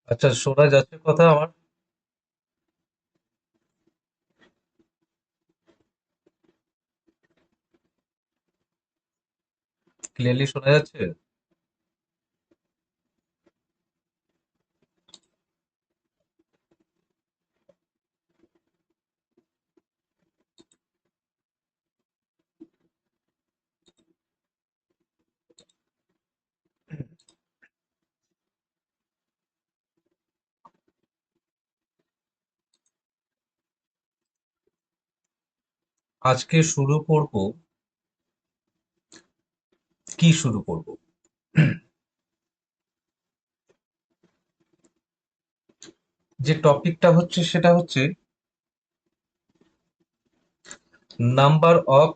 আচ্ছা, শোনা যাচ্ছে কথা আমার? ক্লিয়ারলি শোনা যাচ্ছে? আজকে শুরু করব। কি শুরু করব? যে টপিকটা হচ্ছে সেটা হচ্ছে নাম্বার অফ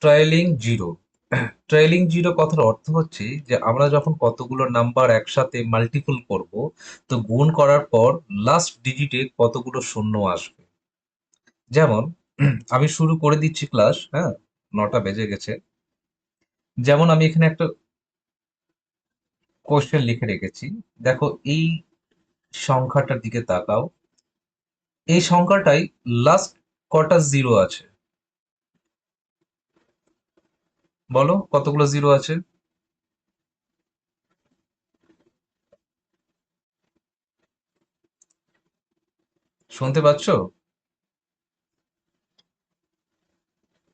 ট্রাইলিং জিরো। ট্রাইলিং জিরো কথার অর্থ হচ্ছে যে আমরা যখন কতগুলো নাম্বার একসাথে মাল্টিপল করব, তো গুণ করার পর লাস্ট ডিজিটে কতগুলো শূন্য আসবে। যেমন আমি শুরু করে দিচ্ছি ক্লাস, হ্যাঁ, 9টা বেজে গেছে। যেমন আমি এখানে একটা কোশ্চেন লিখে রেখেছি। দেখো, এই সংখ্যাটার দিকে তাকাও। এই সংখ্যাটাই লাস্ট কটা জিরো আছে? বলো কতগুলো জিরো আছে? শুনতে পাচ্ছ?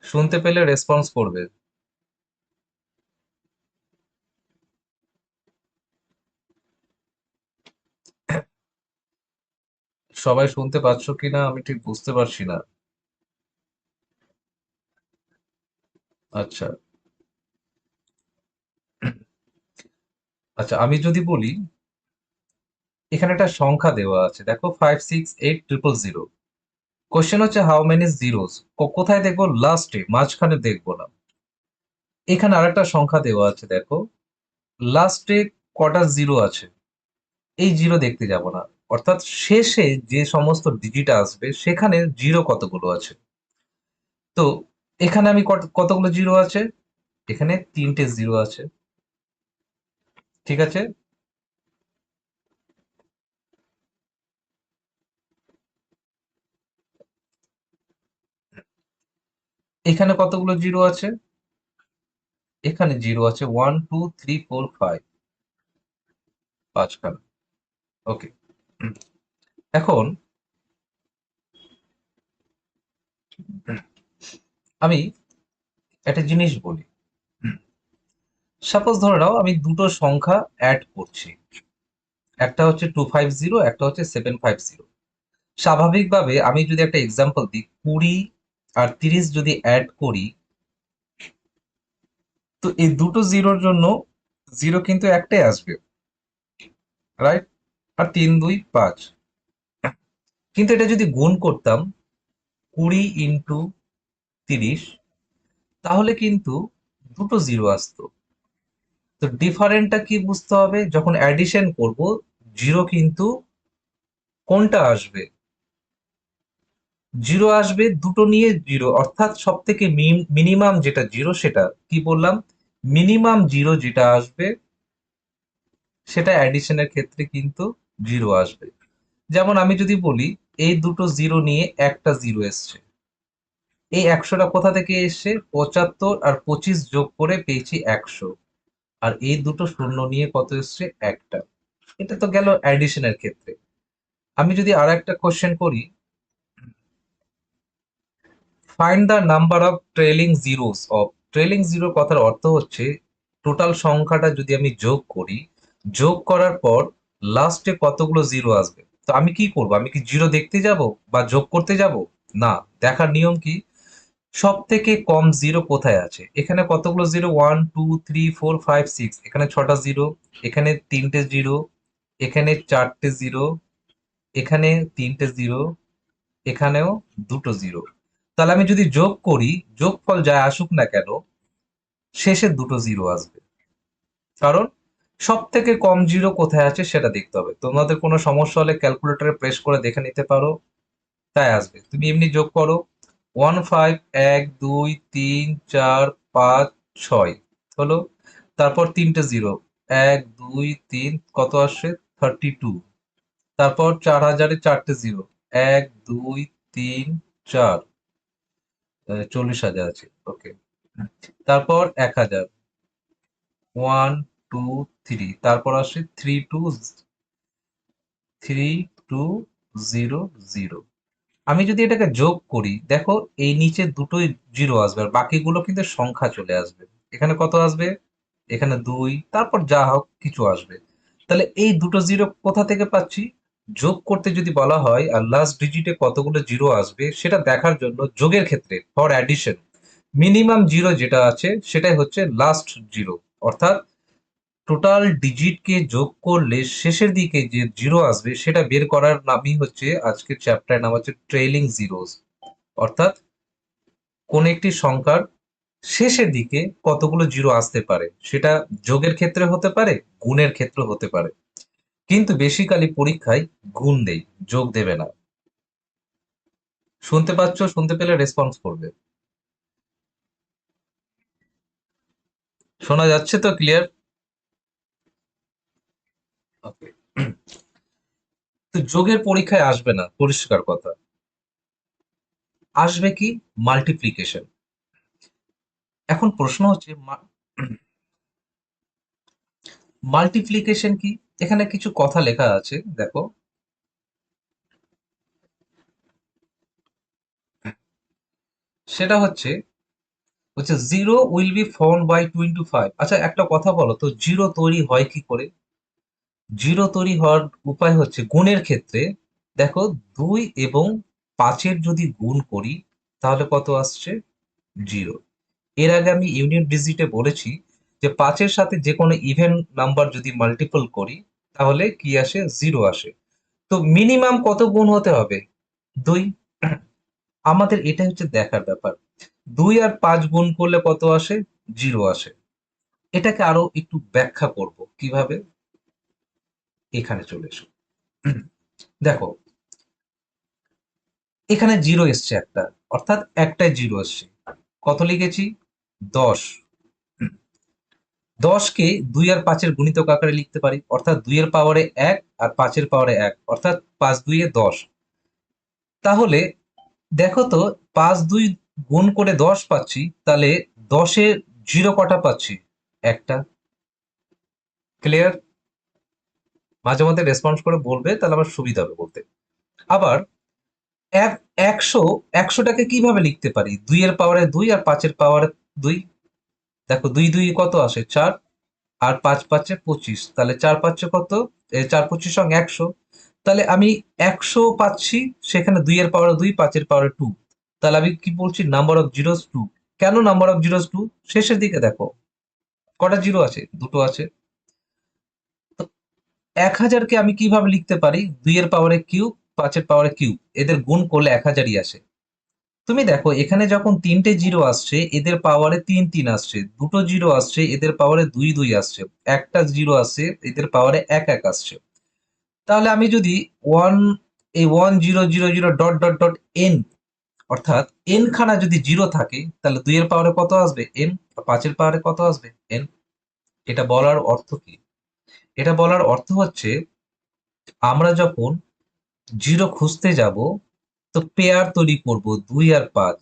শুনতে পেলে রেসপন্স করবে। সবাই শুনতে পাচ্ছ কিনা আমি ঠিক বুঝতে পারছি না। আচ্ছা। আচ্ছা, আমি যদি বলি এখানে একটা সংখ্যা দেওয়া আছে, দেখো 568000। কোশ্চেন হচ্ছে হাউ মেনি জিরোস। কোথায় দেখবো? লাস্টে, মাঝখানে দেখবো না। এখানে আরেকটা সংখ্যা দেওয়া আছে, দেখো লাস্টে কটা জিরো আছে। এই জিরো দেখতে যাব না। অর্থাৎ শেষে যে সমস্ত ডিজিট আসবে সেখানে জিরো কতগুলো আছে। তো এখানে আমি কতগুলো জিরো আছে? এখানে তিনটে জিরো আছে। ঠিক আছে। এখানে কতগুলো জিরো আছে? এখানে জিরো আছে 1 2 3 4 5। পাঁচখানা। ওকে। এখন আমি একটা জিনিস বলি। সাপোজ ধরে নাও আমি দুটো সংখ্যা অ্যাড করছি। একটা হচ্ছে 250, একটা হচ্ছে 750। স্বাভাবিকভাবে আমি যদি একটা এক্সাম্পল দিই, 20 আর 30 যদি অ্যাড করি, তো এই দুটো জিরোর জন্য জিরো কিন্তু একটাই আসবে, রাইট? আর 3 2 5। কিন্তু এটা যদি গুণ করতাম, 20 × 30, তাহলে কিন্তু দুটো জিরো আসতো। তো ডিফারেন্টটা কি বুঝতে হবে, যখন অ্যাডিশন করব জিরো কিন্তু কোনটা আসবে? জিরো আসবে দুটো নিয়ে জিরো, অর্থাৎ সব থেকে মিনিমাম যেটা জিরো, সেটা কি বললাম? মিনিমাম জিরো যেটা আসবে সেটা অ্যাডিশনের ক্ষেত্রে কিন্তু জিরো আসবে। যেমন আমি যদি বলি এই দুটো জিরো নিয়ে একটা জিরো এসছে, এই একশোটা কোথা থেকে এসছে? 75 আর 25 যোগ করে পেয়েছি 100। আর এই দুটো শূন্য নিয়ে কত এসছে? একটা। এটা তো গেল অ্যাডিশনের ক্ষেত্রে। আমি যদি আর একটা কোশ্চেন করি, find the number of trailing zeros of. Trailing zero কথার অর্থ হচ্ছে টোটাল সংখ্যাটা যদি আমি যোগ করি, যোগ করার পর লাস্টে কতগুলো জিরো আসবে। তো আমি কি করব? আমি কি জিরো দেখতে যাব বা যোগ করতে যাব? না। দেখার নিয়ম কি, সব থেকে কম জিরো কোথায় আছে। এখানে কতগুলো জিরো? 1 2 3 4 5 6। এখানে ছটা জিরো, এখানে তিনটে জিরো, এখানে চারটে জিরো, এখানে তিনটে জিরো, এখানেও দুটো জিরো। তাহলে আমি যদি যোগ করি, যোগফল যা আসুক না কেন, শেষে দুটো জিরো আসবে। কারণ সব থেকে কম জিরো কোথায় আছে সেটা দেখতে হবে। তোমাদের কোনো সমস্যা হলে ক্যালকুলেটরে প্রেস করে দেখে নিতে পারো, তাই আসবে। তুমি এমনি যোগ করো, 15, 1 2 3 4 5 6 হলো। তারপর তিনটে জিরো, 1 2 3, কত আসছে? 32। তারপর 4000-এ 4টে জিরো, 1 2 3 4, 40,000 আছে, ওকে। তারপর 1000, 1 2 3, তারপর আসে 3230। আমি যদি এটাকে যোগ করি, দেখো এই নিচে দুটোই জিরো আসবে আর বাকিগুলো কিন্তু সংখ্যা চলে আসবে। এখানে কত আসবে? এখানে 2, তারপর যা হোক কিছু আসবে। তাহলে এই দুটো জিরো কোথা থেকে পাচ্ছি? যোগ করতে যদি বলা হয় আর লাস্ট ডিজিটে কতগুলো জিরো আসবে সেটা দেখার জন্য যোগের ক্ষেত্রে ফর অ্যাডিশন মিনিমাম জিরো যেটা আছে সেটাই হচ্ছে লাস্ট জিরো। অর্থাৎ টোটাল ডিজিটকে যোগ করলে শেষের দিকে যে জিরো আসবে সেটা বের করার নামই হচ্ছে আজকের চ্যাপ্টারের নাম হচ্ছে ট্রেইলিং জিরোস। অর্থাৎ কোন একটি সংখ্যার শেষের দিকে কতগুলো জিরো আসতে পারে, সেটা যোগের ক্ষেত্রে হতে পারে, গুণের ক্ষেত্রে হতে পারে। কিন্তু বেসিক্যালি পরীক্ষায় গুণ দেই, যোগ দেবে না। শুনতে পাচ্ছ? শুনতে পেলে রেসপন্স করবে। শোনা যাচ্ছে তো? ক্লিয়ার? ওকে। তো যোগের পরীক্ষায় আসবে না, পরিষ্কার কথা। আসবে কি? মাল্টিপ্লিকেশন। এখন প্রশ্ন হচ্ছে মাল্টিপ্লিকেশন কি? এখানে কিছু কথা লেখা আছে, দেখো। সেটা হচ্ছে হচ্ছে zero will be found by 2 into 5। আচ্ছা একটা কথা বলো তো, জিরো তৈরি হয় কি করে? জিরো তৈরি হওয়ার উপায় হচ্ছে গুণের ক্ষেত্রে, দেখো 2 এবং 5-এর যদি গুণ করি তাহলে কত আসছে? জিরো। এর আগে আমি ইউনিট ডিজিটে বলেছি যে 5-এর সাথে যে কোনো ইভেন নাম্বার যদি মাল্টিপল করি তাহলে কি আসে? জিরো আসে। তো মিনিমাম কত গুণ হতে হবে? 2। আমাদের এটা হচ্ছে দেখার ব্যাপার। 2 আর 5 গুণ করলে কত আসে? জিরো আসে। এটাকে আরো একটু ব্যাখ্যা করব কিভাবে। এখানে চলে এসো। দেখো এখানে জিরো এসছে একটা, অর্থাৎ একটাই জিরো এসছে। কত লিখেছি? 10। 10কে 2 আর 5-এর গুণিতক আকারে লিখতে পারি, অর্থাৎ 2-এর পাওয়ারে 1 আর 5-এর পাওয়ারে 1, অর্থাৎ 5 2 10। তাহলে দেখো তো, 5 2 গুণ করে 10 পাচ্ছি, তাহলে 10-এ জিরো কটা পাচ্ছি? একটা। ক্লিয়ার? মাঝে মধ্যে রেসপন্স করে বলবে, তাহলে আমার সুবিধা হবে বলতে। আবার এক 100, 100টাকে কিভাবে লিখতে পারি? 2-এর পাওয়ারে 2 আর 5-এর পাওয়ারে 2। দেখো 2 2 কত আসে? 4। আর 5 5-এ 25, তাহলে 4 5-এ কত? 4 25 = 100। তাহলে আমি 100 পাচ্ছি, সেখানে 2-এর পাওয়ারে 2, 5-এর পাওয়ারে 2। তাহলে আমি কি বলছি? Number of zeros 2। কেন নাম্বার অফ জিরোস 2? শেষের দিকে দেখো কটা জিরো আছে? দুটো আছে। তো 1000কে আমি কিভাবে লিখতে পারি? 2-এর পাওয়ারে কিউব, 5-এর পাওয়ারে কিউব, এদের গুণ করলে 1000ই আসে। তুমি দেখো এখানে যখন 3টে জিরো আসছে এদের পাওয়ারে 3 3 আসছে, দুটো জিরো আসছে এদের পাওয়ারে 2 2 আসছে, একটা জিরো আসছে এদের পাওয়ারে 1 1 আসছে। তাহলে আমি যদি ওয়ান এই 1 0 0 0 ডট ডট ডট এন, অর্থাৎ এন খানা যদি জিরো থাকে তাহলে 2-এর পাওয়ারে কত আসবে? এন। 5-এর পাওয়ারে কত আসবে? এন। এটা বলার অর্থ কি? এটা বলার অর্থ হচ্ছে আমরা যখন জিরো খুঁজতে যাব তো পেয়ার তৈরি করব 2 আর 5।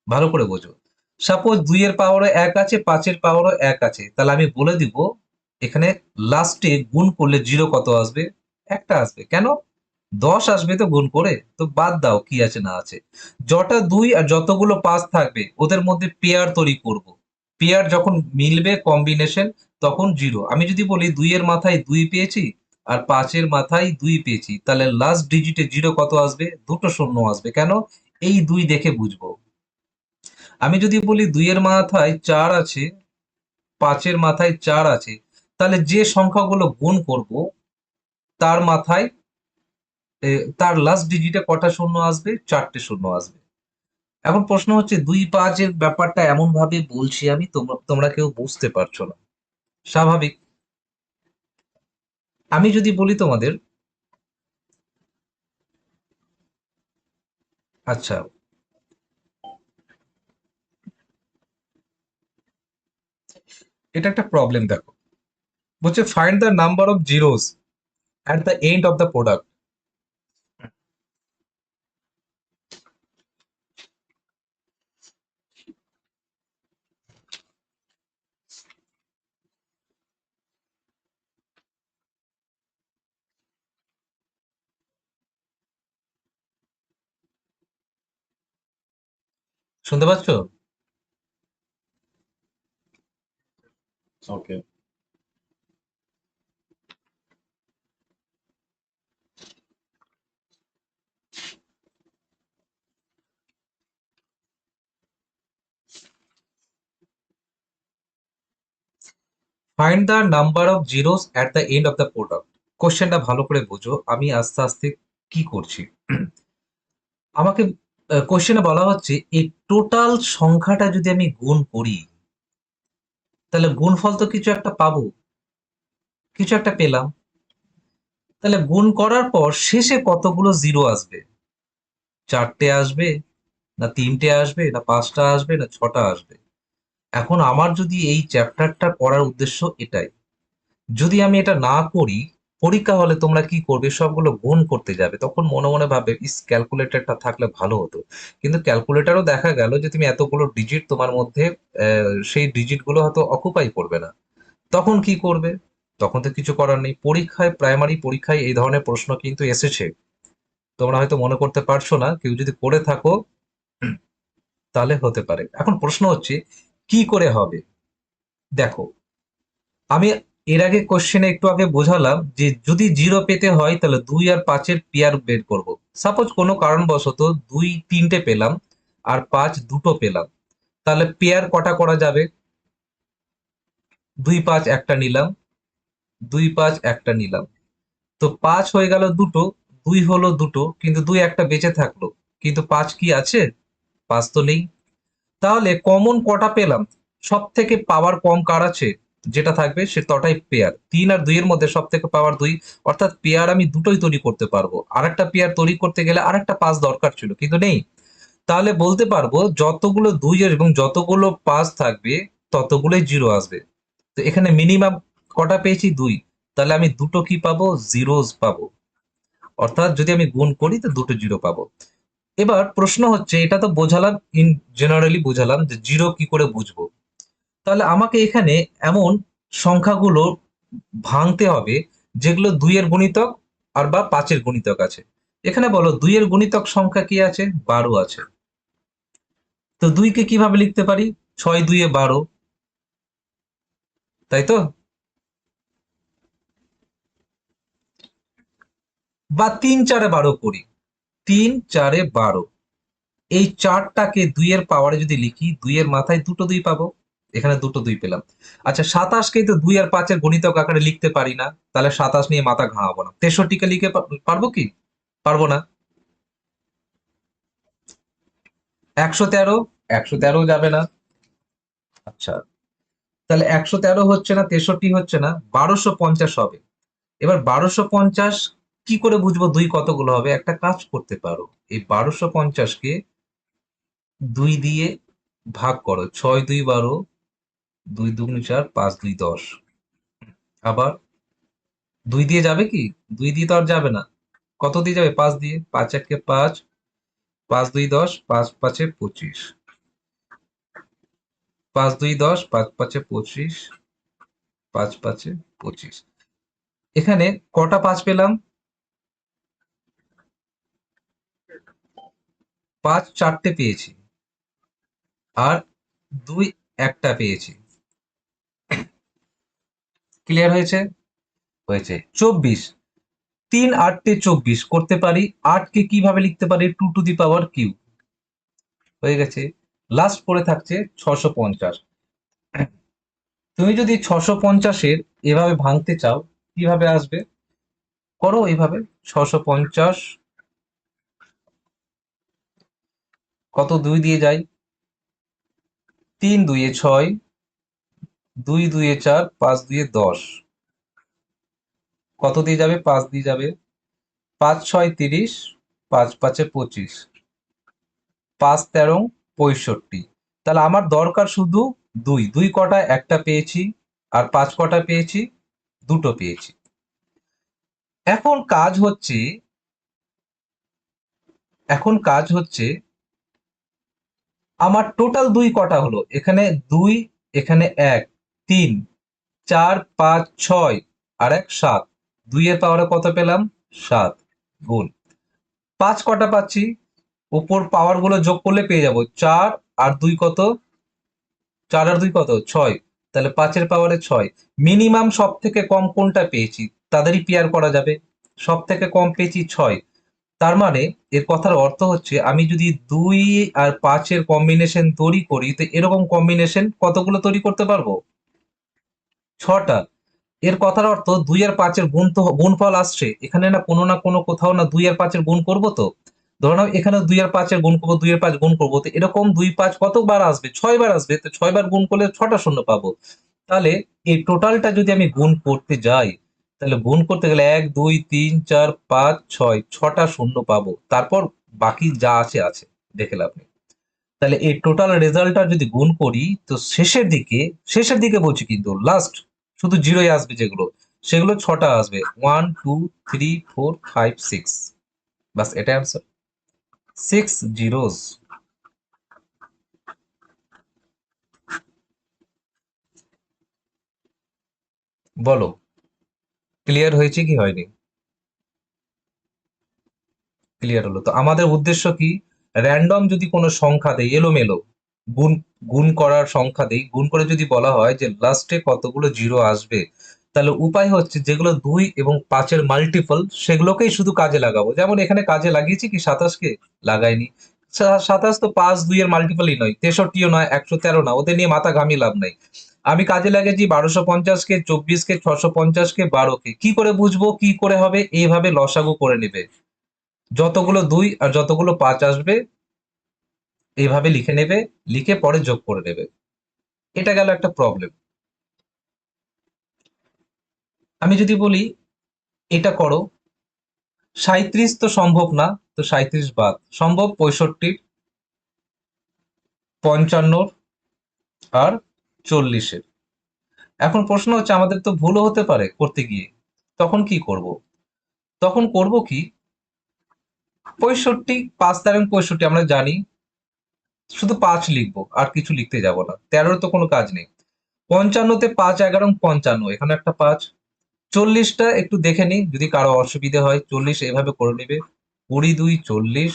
ভালো করে বোঝো। সাপোজ 2-এর পাওয়ারও 1 আছে, 5-এর পাওয়ারও 1 আছে, তাহলে আমি বলে দিব এখানে লাস্টে গুণ করলে জিরো কত আসবে? একটা আসবে। কেন? 10 আসবে তো গুণ করে, তো বাদ দাও কি আছে না আছে। যটা 2 আর যতগুলো 5 থাকবে ওদের মধ্যে পেয়ার তৈরি করব। পেয়ার যখন মিলবে কম্বিনেশন তখন জিরো। আমি যদি বলি 2-এর মাথায় 2 পেয়েছি আর 5-এর মাথায় 2 পেয়েছি, তাহলে লাস্ট ডিজিটে জিরো কত আসবে? দুটো শূন্য আসবে। কেন? এই 2 দেখে বুঝবো। আমি যদি বলি 2-এর মাথায় 4 আছে, 5-এর মাথায় 4 আছে, তাহলে যে সংখ্যাগুলো গুণ করব তার মাথায় তার লাস্ট ডিজিটে কটা শূন্য আসবে? 4টে শূন্য আসবে। এখন প্রশ্ন হচ্ছে 2 5-এর ব্যাপারটা এমন ভাবে বলছি আমি, তোমরা কেউ বুঝতে পারছো না, স্বাভাবিক। আমি যদি বলি তোমাদের, আচ্ছা এটা একটা প্রবলেম, দেখো বলছে find the number of zeros at the end of the product. শুনতে পাচ্ছ? Okay. Find the number of zeros at the end of the product. কোশ্চেনটা ভালো করে বোঝো, আমি আস্তে আস্তে কি করছি। আমাকে কোশ্চেনে বলা হচ্ছে এই টোটাল সংখ্যাটা যদি আমি গুণ করি, তাহলে গুণফল তো কিছু একটা পাবো, কিছু একটা পেলাম। তাহলে গুণ করার পর শেষে কতগুলো জিরো আসবে? চারটে আসবে, না তিনটে আসবে, না পাঁচটা আসবে, না ছটা আসবে? এখন আমার যদি এই চ্যাপ্টারটা পড়ার উদ্দেশ্য এটাই, যদি আমি এটা না করি, পরীক্ষা হলে তোমরা কি করবে, সবগুলো গুণ করতে যাবে, তখন মনে মনে ভাবে ইস ক্যালকুলেটরটা থাকলে ভালো হতো। কিন্তু ক্যালকুলেটরও দেখা গেল যে তুমি এতগুলো ডিজিট তোমার মধ্যে সেই ডিজিট গুলো হয়তো অকুপাই করবে না। তখন কি করবে? তখন তো কিছু করার নেই। পরীক্ষায়, প্রাইমারি পরীক্ষায় এই ধরনের প্রশ্ন কিন্তু এসেছে, তোমরা হয়তো মনে করতে পারছো না, কেউ যদি করে থাকো তাহলে হতে পারে। এখন প্রশ্ন হচ্ছে কি করে হবে। দেখো, আমি এর আগে কোশ্চেনে একটু আগে বোঝালাম যে যদি জিরো পেতে হয় তাহলে 2 আর 5-এর পেয়ার বের করব। সাপোজ কোনো কারণবশত 2 3টে পেলাম আর 5 2টো পেলাম, তাহলে পেয়ার কটা করা যাবে? 2 5 একটা নিলাম, 2 5 একটা নিলাম, তো 5 হয়ে গেল দুটো, 2 হলো দুটো, কিন্তু 2 একটা বেঁচে থাকলো, কিন্তু 5 কি আছে? 5 তো নেই। তাহলে কমন কটা পেলাম? সব থেকে পাওয়ার কম কার আছে? যেটা থাকবে সে তটাই পেয়ার। 3 আর 2 এর মধ্যে সব থেকে পাওয়ার 2, অর্থাৎ পেয়ার আমি দুটোই তৈরি করতে পারবো। আরেকটা পেয়ার তৈরি করতে গেলে আরেকটা 5 দরকার ছিল, কিন্তু নেই। তাহলে বলতে পারবো যতগুলো 2 এবং যতগুলো 5 থাকবে ততগুলোই জিরো আসবে। তো এখানে মিনিমাম কটা পেয়েছি? 2। তাহলে আমি দুটো কি পাবো? জিরোস পাবো। অর্থাৎ যদি আমি গুণ করি তো দুটো জিরো পাবো। এবার প্রশ্ন হচ্ছে, এটা তো বোঝালাম, ইন জেনারেলি বোঝালাম যে জিরো কি করে বুঝবো। তাহলে আমাকে এখানে এমন সংখ্যাগুলো ভাঙতে হবে যেগুলো 2 এর গুণিতক আর বা 5-এর গুণিতক আছে। এখানে বলো 2 এর গুণিতক সংখ্যা কি আছে? 12 আছে। তো 2কে কিভাবে লিখতে পারি? 6 2 12, তাই তো? বা 3 4 12 করি, 3 4 12। এই চারটাকে 2-এর পাওয়ারে যদি লিখি, 2-এর মাথায় দুটো 2 পাবো, এখানে দুটো 2 পেলাম। আচ্ছা, 27কেই তো 2 আর 5-এর গণিতক আকারে লিখতে পারি না, তাহলে 27 নিয়ে মাথা ঘামাবো না। 63কে লিখে পারবো কি? পারবো না। 113, 113 যাবে না। আচ্ছা, তাহলে 113 হচ্ছে না, 63 হচ্ছে না, 1250 হবে। এবার 1250 কি করে বুঝবো 2 কতগুলো হবে? একটা কাজ করতে পারো, এই 1250কে 2 দিয়ে ভাগ করো। 6 2 12, 2 2 4, 5 2 10। আবার 2 দিয়ে যাবে কি? 2 দিয়ে তো আর যাবে না। কত দিয়ে যাবে? 5 দিয়ে। 5 1 5, 5 2 10, 5 5 25, 5 2 10, 5 5 25, 5 5 25। এখানে কটা 5 পেলাম? 5 4টে পেয়েছি, আর 2 একটা পেয়েছি। ক্লিয়ার হয়েছে? হয়েছে। 24, 3 8 24 করতে পারি। 8কে কিভাবে লিখতে পারি? 2 টু দি পাওয়ার কিউ। হয়ে গেছে। লাস্ট পড়ে থাকছে 650। তুমি যদি 650-এর এভাবে ভাঙতে চাও, কিভাবে আসবে? করো এইভাবে। 650 কত 2 দিয়ে যায়? 3 2 6, 2 2 4, 5 2 10। কত দিয়ে যাবে? 5 দিয়ে যাবে। 5 6 30, 5 5 25, 5 13 65। তাহলে আমার দরকার শুধু 2। 2 কটা? একটা পেয়েছি। আর 5 কটা পেয়েছি? দুটো পেয়েছি। এখন কাজ হচ্ছে এখন কাজ হচ্ছে আমার টোটাল দুই কটা হলো, এখানে দুই, এখানে এক, তিন, চার, পাঁচ, ছয়, আর এক সাত। দুইয়ের পাওয়ারে কত পেলাম? সাত। গুণ পাঁচ কটা পাচ্ছি? উপর পাওয়ার গুলো যোগ করলে পেয়ে যাব চার আর দুই কত? চার আর দুই কত? ছয়। তাহলে পাঁচের পাওয়ারে ছয়। মিনিমাম সব থেকে কম কোনটা পেয়েছি? তাদেরই পেয়ার করা যাবে। সব থেকে কম পেয়েছি ছয়। তার মানে এর কথার অর্থ হচ্ছে আমি যদি দুই আর পাঁচের কম্বিনেশন তৈরি করি, তো এরকম কম্বিনেশন কতগুলো তৈরি করতে পারবো? ছটা। এর কথার অর্থ দুই আর পাঁচের গুণ তো গুণফল আসছে এখানে, না কোনো কোথাও না দুই আর পাঁচের গুণ করব তো। ধরো না এখানে দুই আর পাঁচের গুণ করবো, দুই আর পাঁচ গুণ করবো, তো এরকম দুই পাঁচ কতবার আসবে? ছয় বার আসবে, তো ছয় বার গুণ করলে ছটা শূন্য পাবো। তাহলে এই টোটালটা যদি আমি গুণ করতে যাই, তাহলে গুণ করতে গেলে এক, দুই, তিন, চার, পাঁচ, ছয়, ছটা শূন্য পাবো। তারপর বাকি যা আছে আছে, দেখে লাভ নেই। তাহলে এই টোটাল রেজাল্টটা যদি গুণ করি, তো শেষের দিকে বলছি কিন্তু লাস্ট শুধু জিরোই আসবে, যেগুলো সেগুলো ছটা আসবে, one, two, three, four, five, six. বাস এটাই আনসার। Six zeros. বলো, ক্লিয়ার হয়েছে কি হয়নি? ক্লিয়ার হলো তো। আমাদের উদ্দেশ্য কি? র্যান্ডম যদি কোনো সংখ্যা দেই, এলোমেলো গুণ গুণ করার সংখ্যা দেই, গুণ করে যদি বলা হয় যে লাস্টে কতগুলো জিরো আসবে, তাহলে উপায় হচ্ছে যেগুলো দুই এবং পাঁচের মাল্টিপল সেগুলোকেই শুধু কাজে লাগাবো। যেমন এখানে কাজে লাগিয়েছি কি সাতাশকে? লাগাইনি। সাতাশ তো পাঁচ দুই এর মাল্টিপলই নয়, তেষট্টিও নয়, 113 না, ওদের নিয়ে মাথা ঘামিয়ে লাভ নাই। আমি কাজে লাগিয়েছি 1250 কে, 24 কে, 650 কে, 12 কে। কি করে বুঝবো কি করে হবে? এইভাবে লসাগু করে নেবে। যতগুলো দুই আর যতগুলো পাঁচ আসবে এইভাবে লিখে নেবে, লিখে পরে যোগ করে নেবে। এটা গেল একটা প্রবলেম। আমি যদি বলি এটা করো, 37 তো সম্ভব না, তো 37 বাদ। সম্ভব 65, 55 আর 40। এখন প্রশ্ন হচ্ছে আমাদের তো ভুলও হতে পারে করতে গিয়ে, তখন কি করব? তখন করব কি, 65, 5 এবং 65 আমরা জানি, শুধু পাঁচ লিখবো আর কিছু লিখতে যাব না। 13 তো কোনো কাজ নেই। 55-তে 5, 11, 55, এখানে একটা পাঁচ। 40টা একটু দেখে নিই, যদি কারো অসুবিধে হয় 40 এভাবে করে নিবে। 20 2 40,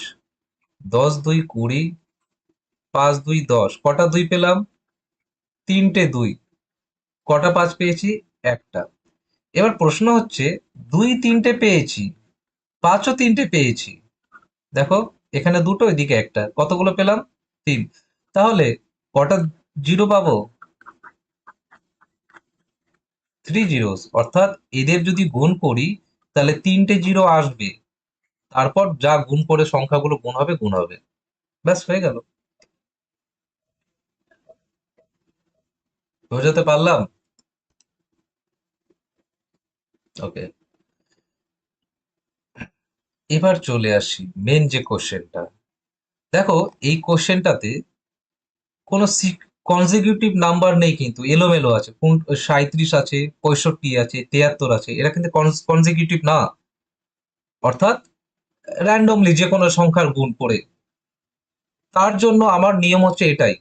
10 2 20, 5 2 10। কটা দুই পেলাম? তিনটে দুই। কটা পাঁচ পেয়েছি? একটা। এবার প্রশ্ন হচ্ছে, দুই তিনটে পেয়েছি, পাঁচও তিনটে পেয়েছি। দেখো, এখানে দুটো, এদিকে একটা, কতগুলো পেলাম? তিন। তাহলে কটা জিরো পাবো? Three zeros. অর্থাৎ এদের যদি গুণ করি, তাহলে তিনটে জিরো আসবে। তারপর যা গুণ করে সংখ্যাগুলো গুণ হবে। ব্যাস হয়ে গেল। বোঝাতে পারলাম? ওকে। এবার চলে আসি মেন যে কোশ্চেনটা। দেখো, এই কোশ্চেনটাতে কোনো কনজিকিউটিভ নাম্বার নেই, কিন্তু এলোমেলো আছে। কোন 37 আছে, 65 আছে, 73 আছে, এরা কিন্তু কনজিকিউটিভ না। অর্থাৎ র্যান্ডমলি যে কোনো সংখ্যার গুণ করে। তার জন্য আমার নিয়ম হচ্ছে এটাই।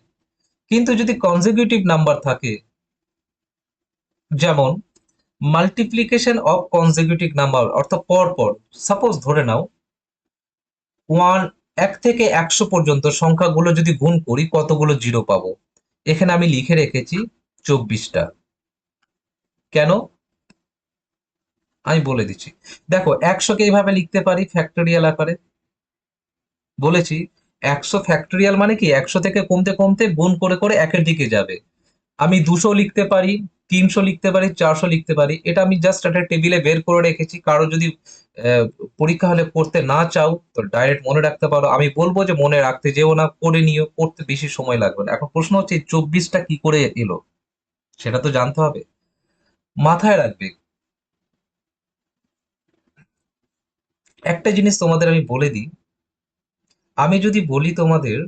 কিন্তু যদি কনজিকিউটিভ নাম্বার থাকে, যেমন মাল্টিপ্লিকেশন অফ কনজিকিউটিভ নাম্বার, অর্থাৎ পর পর, সাপোজ ধরে নাও ওয়ান, 1 থেকে 100 পর্যন্ত সংখ্যাগুলো যদি গুণ করি কতগুলো জিরো পাবো? এখানে আমি লিখে রেখেছি 24টা। কেন? আমি বলে দিচ্ছি। দেখো, 100কে এইভাবে লিখতে পারি ফ্যাক্টোরিয়াল আকারে। বলেছি 100 ফ্যাক্টোরিয়াল মানে কি, 100 থেকে কমতে কমতে গুণ করে করে একের দিকে যাবে। আমি 200 লিখতে পারি, 300 লিখতে পারি, 400 লিখতে পারি। এটা আমি জাস্ট একটা টেবিলে বের করে রেখেছি। কারো যদি পরীক্ষা হলে করতে না চাও, তো ডাইরেক্ট মনে রাখতে পারো। আমি বলবো যে মনে রাখতে যেও না, করে নিও, করতে বেশি সময় লাগবে না। এখন প্রশ্ন হচ্ছে 24টা কি করে এলো, সেটা তো জানতে হবে। মাথায় রাখবে একটা জিনিস, তোমাদের আমি বলে দিই। আমি যদি বলি তোমাদের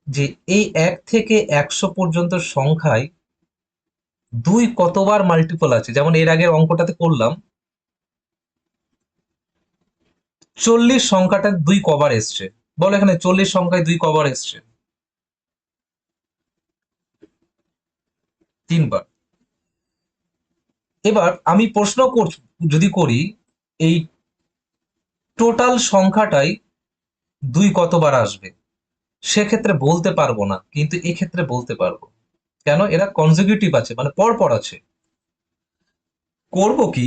যে এই 1 থেকে 100 পর্যন্ত সংখ্যায় দুই কতবার মাল্টিপল আছে, যেমন এর আগের অঙ্কটাতে করলাম, 40 সংখ্যাটা 2 কবার এসছে? বলো এখানে 40 সংখ্যায় 2 কবার এসছে? 3 বার। এবার আমি প্রশ্ন যদি করি এই টোটাল সংখ্যাটাই 2 কতবার আসবে, সেক্ষেত্রে বলতে পারবো না, কিন্তু এক্ষেত্রে বলতে পারবো। কেন? এরা কনজিকিউটিভ আছে, মানে পর পর আছে। করব কি,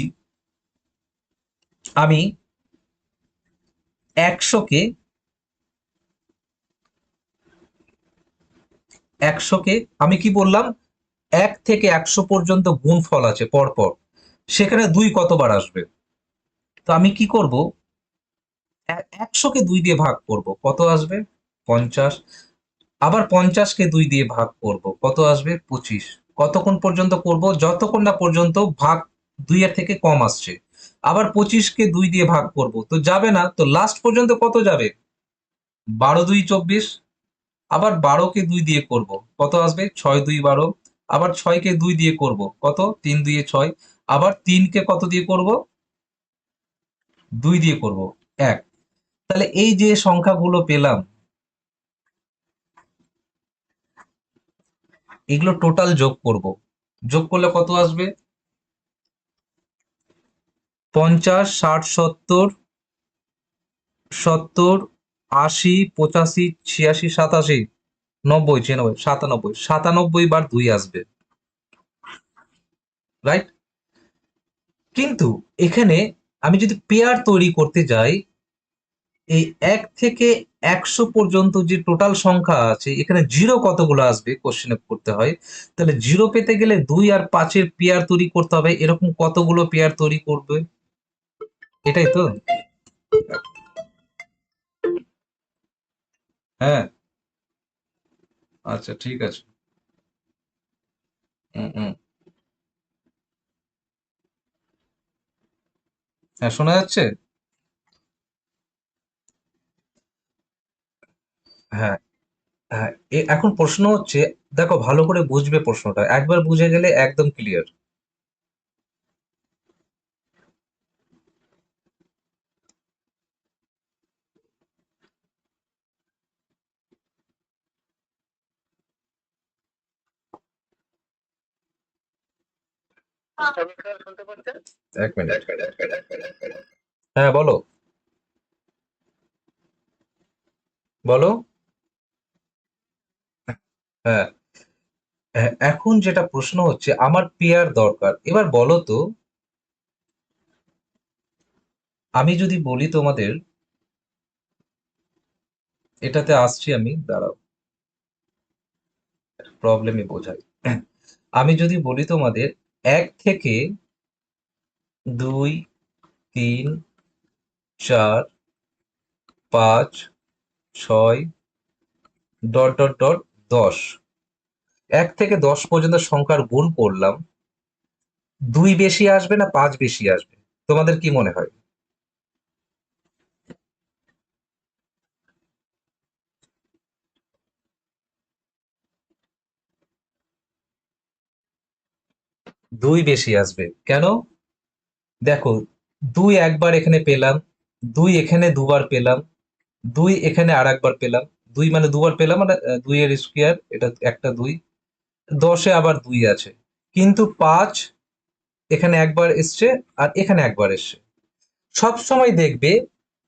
আমি 100কে 100কে আমি কি বললাম, 1 থেকে 100 পর্যন্ত গুণফল আছে পরপর, সেখানে 2 কতবার আসবে? তো আমি কি করব, 100কে 2 দিয়ে ভাগ করব, কত আসবে? 50। আবার 50কে 2 দিয়ে ভাগ করব, কত আসবে? 25। কতক্ষণ পর্যন্ত করব? যতক্ষণ না পর্যন্ত ভাগ 2 এর থেকে কম আসছে। আবার 25কে 2 দিয়ে ভাগ করব, তো যাবে না, তো লাস্ট পর্যন্ত কত যাবে? 12 2 24। আবার 12কে 2 দিয়ে করব, কত আসবে? 6 2 12। আবার 6কে 2 দিয়ে করব, কত? 3 2 6। আবার 3কে কত দিয়ে করব? 2 দিয়ে করব, 1। তাহলে এই যে সংখ্যাগুলো পেলাম, এগুলো টোটাল যোগ করব। যোগ করলে কত আসবে? 50 60 70 70 80 85 86 87 90 96 97 97 বার 2 আসবে, রাইট? কিন্তু এখানে আমি যদি পেয়ার তৈরি করতে যাই, এই 1 থেকে 100 পর্যন্ত যে টোটাল সংখ্যা আছে, এখানে জিরো কতগুলো আসবে কোশ্চেনে করতে হয়। তাহলে জিরো পেতে গেলে 2 আর 5-এর পেয়ার তৈরি করতে হবে, এরকম কতগুলো পেয়ার তৈরি করবে? এটাই তো। হ্যাঁ, আচ্ছা ঠিক আছে। হুম হুম। হ্যাঁ, শোনা যাচ্ছে? হ্যাঁ হ্যাঁ। এখন প্রশ্ন হচ্ছে, দেখো ভালো করে বুঝবে প্রশ্নটা, একবার বুঝে গেলে একদম ক্লিয়ার। 1 মিনিট। হ্যাঁ বলো। বলো। হ্যাঁ হ্যাঁ, এখন যেটা প্রশ্ন হচ্ছে, আমার পেয়ার দরকার। এবার বলো তো, আমি যদি বলি তোমাদের, এটাতে আসছি আমি, দাঁড়াও, প্রবলেমই বোঝাই। আমি যদি বলি তোমাদের 1 থেকে 2 3 4 5 6 ... 1 থেকে 10 পর্যন্ত সংখ্যার গুণ করলাম, 2 বেশি আসবে না 5 বেশি আসবে? তোমাদের কি মনে হয়? 2 বেশি আসবে। কেন? দেখো, 2 একবার এখানে পেলাম, 2 এখানে দুবার পেলাম, 2 এখানে আর একবার পেলাম, 2 মানে দুবার পেলাম, মানে 2 এর স্কোয়ার, এটা একটা 2। 10-এ আবার 2 আছে, কিন্তু 5 এখানে একবার এসছে, আর এখানে একবার এসছে। সব সময় দেখবে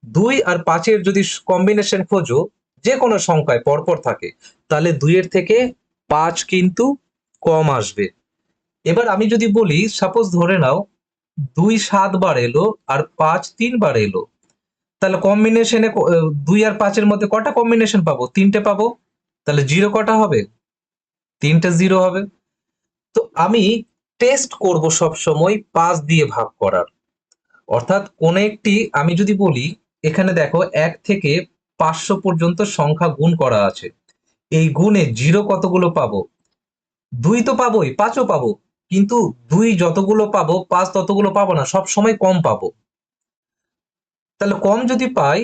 2 আর 5-এর যদি কম্বিনেশন খোঁজো, যে কোনো সংখ্যায় পরপর থাকে, তাহলে 2 এর থেকে 5 কিন্তু কম আসবে। এবার আমি যদি বলি, সাপোজ ধরে নাও 2 7 বার এলো আর 5 3 বার এলো, তাহলে কম্বিনেশনে 2 আর 5-এর মধ্যে কটা কম্বিনেশন পাবো? 3টে পাবো। তাহলে জিরো কটা হবে? 3টে জিরো হবে। তো আমি টেস্ট করব সব সময় 5 দিয়ে ভাগ করার। অর্থাৎ কোন একটি, আমি যদি বলি এখানে দেখো 1 থেকে 500 পর্যন্ত সংখ্যা গুণ করা আছে, এই গুণে জিরো কতগুলো পাবো? 2 তো পাবোই, 5ও পাবো, কিন্তু 2 যতগুলো পাবো 5 ততগুলো পাবো না, সব সময় কম পাবো। তাহলে কম যদি পাই,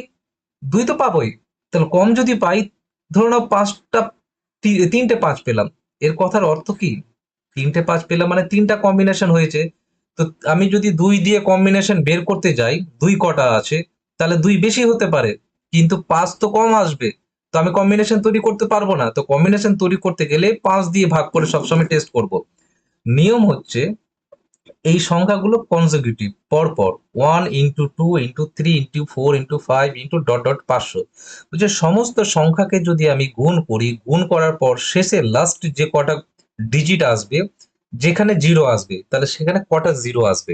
2 তো পাবোই, তাহলে কম যদি পাই, ধরো নাও 5টা, 3টে 5 পেলাম, এর কথার অর্থ কি? 3টে 5 পেলাম মানে 3টা কম্বিনেশন হয়েছে। তো আমি যদি 2 দিয়ে কম্বিনেশন বের করতে যাই, 2 কটা আছে? তাহলে 2 বেশি হতে পারে, কিন্তু 5 তো কম আসবে। তো আমি কম্বিনেশন তৈরি করতে পারবো না। তো কম্বিনেশন তৈরি করতে গেলে 5 দিয়ে ভাগ করে সবসময় টেস্ট করব। নিয়ম হচ্ছে এই সংখ্যাগুলো কনজিকিউটিভ, পরপর 1 into 2 into 3 into 4 into 5 into dot dot 500। যে সমস্ত সংখ্যাকে যদি আমি গুণ করি, গুণ করার পর শেষে লাস্ট যে কটা ডিজিট আসবে, যেখানে জিরো আসবে, তাহলে সেখানে কটা জিরো আসবে।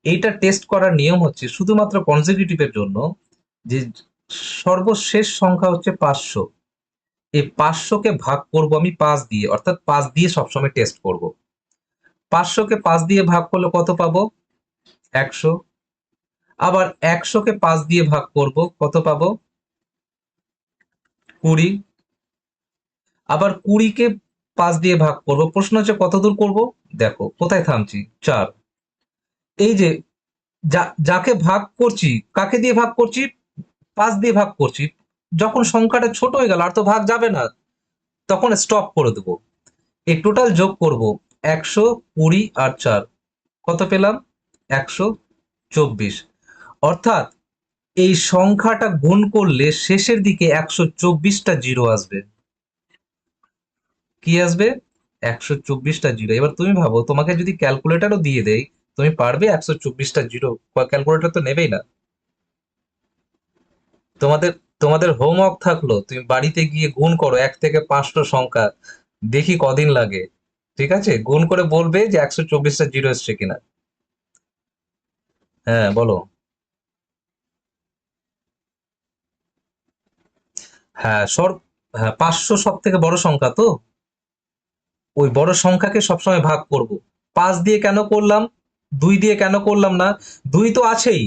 এইটা টেস্ট করার নিয়ম হচ্ছে শুধুমাত্র কনজিকিউটিভের জন্য, যে সর্বশেষ সংখ্যা হচ্ছে 500। এই 500কে ভাগ করব আমি 5 দিয়ে, অর্থাৎ 5 দিয়ে সবসময় টেস্ট করব। 500কে 5 দিয়ে ভাগ করলে কত পাবো? 100। আবার 100কে 5 দিয়ে ভাগ করব, কত পাবো? 20। আবার 20কে 5 দিয়ে ভাগ করব, প্রশ্ন হচ্ছে কত দূর করব। দেখো কোথায় থামছি, 4। এই যে যাকে ভাগ করছি, কাকে দিয়ে ভাগ করছি? 5 দিয়ে ভাগ করছি। যখন সংখ্যাটা ছোট হয়ে গেল আর তো ভাগ যাবে না, তখন স্টপ করে দেবো। এই টোটাল যোগ করব 100, 20 আর 4, কত পেলাম? 124। অর্থাৎ এই সংখ্যাটা গুণ করলে শেষের দিকে 124টা জিরো আসবে। কি আসবে? 124টা জিরো। এবার তুমি ভাবো, তোমাকে যদি ক্যালকুলেটরও দিয়ে দেয়, তুমি পারবে 124টা জিরো? ক্যালকুলেটর তো নেবেই না। তোমাদের তোমাদের হোমওয়ার্ক থাকলো, তুমি বাড়িতে গিয়ে গুণ করো 1 থেকে 5টা সংখ্যা, দেখি কদিন লাগে। ঠিক আছে, গুণ করে বলবে যে 124টা জিরো এসছে কিনা। হ্যাঁ বলো। হ্যাঁ হ্যাঁ, 500 সব থেকে বড় সংখ্যা তো, ওই বড় সংখ্যাকে সবসময় ভাগ করব। 5 দিয়ে কেন করলাম, 2 দিয়ে কেন করলাম না? 2 তো আছেই,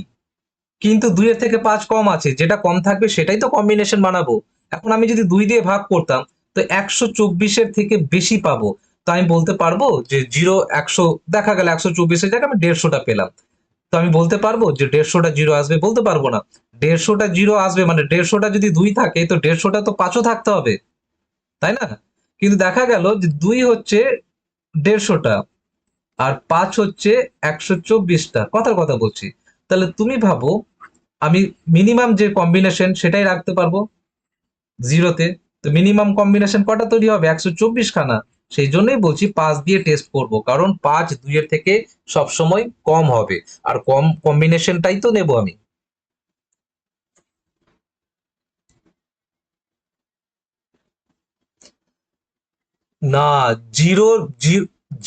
কিন্তু 2 এর থেকে 5 কম আছে, যেটা কম থাকবে সেটাই তো কম্বিনেশন বানাবো। এখন আমি যদি 2 দিয়ে ভাগ করতাম, তো 124-এর থেকে বেশি পাবো। তো আমি বলতে পারবো যে 100 দেখা গেল 124-এর জায়গায় আমি 150টা পেলাম। তো আমি বলতে পারবো যে 150টা জিরো আসবে? বলতে পারবো না। 150টা জিরো আসবে মানে 150টা যদি 2 থাকে, তো 150টা তো 5ও থাকতে হবে, তাই না? কিন্তু দেখা গেল যে 2 হচ্ছে 150টা, আর 5 হচ্ছে 124টা, কথার কথা বলছি। তাহলে তুমি ভাবো, আমি মিনিমাম যে কম্বিনেশন সেটাই রাখতে পারবো জিরোতে। তো মিনিমাম কম্বিনেশন কটা তৈরি হবে? 124 খানা। সেই জন্যই বলছি 5 দিয়ে টেস্ট করব, কারণ 5 2 এর থেকে সবসময় কম হবে, আর কম কম্বিনেশনটাই তো নেব আমি। না, জিরো,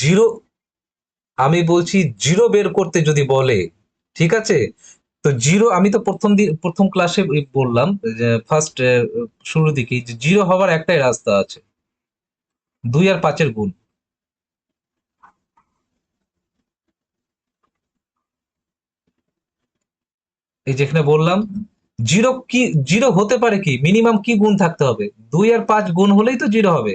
জিরো, আমি বলছি জিরো বের করতে যদি বলে, ঠিক আছে, তো জিরো আমি তো প্রথম ক্লাসে বললাম, যে ফার্স্ট শুরুর দিকে, যে জিরো হওয়ার একটাই রাস্তা আছে, 2 আর 5-এর গুণ। এই যেখানে বললাম জিরো কি, জিরো হতে পারে কি, মিনিমাম কি গুণ থাকতে হবে? 2 আর 5 গুণ হলেই তো জিরো হবে।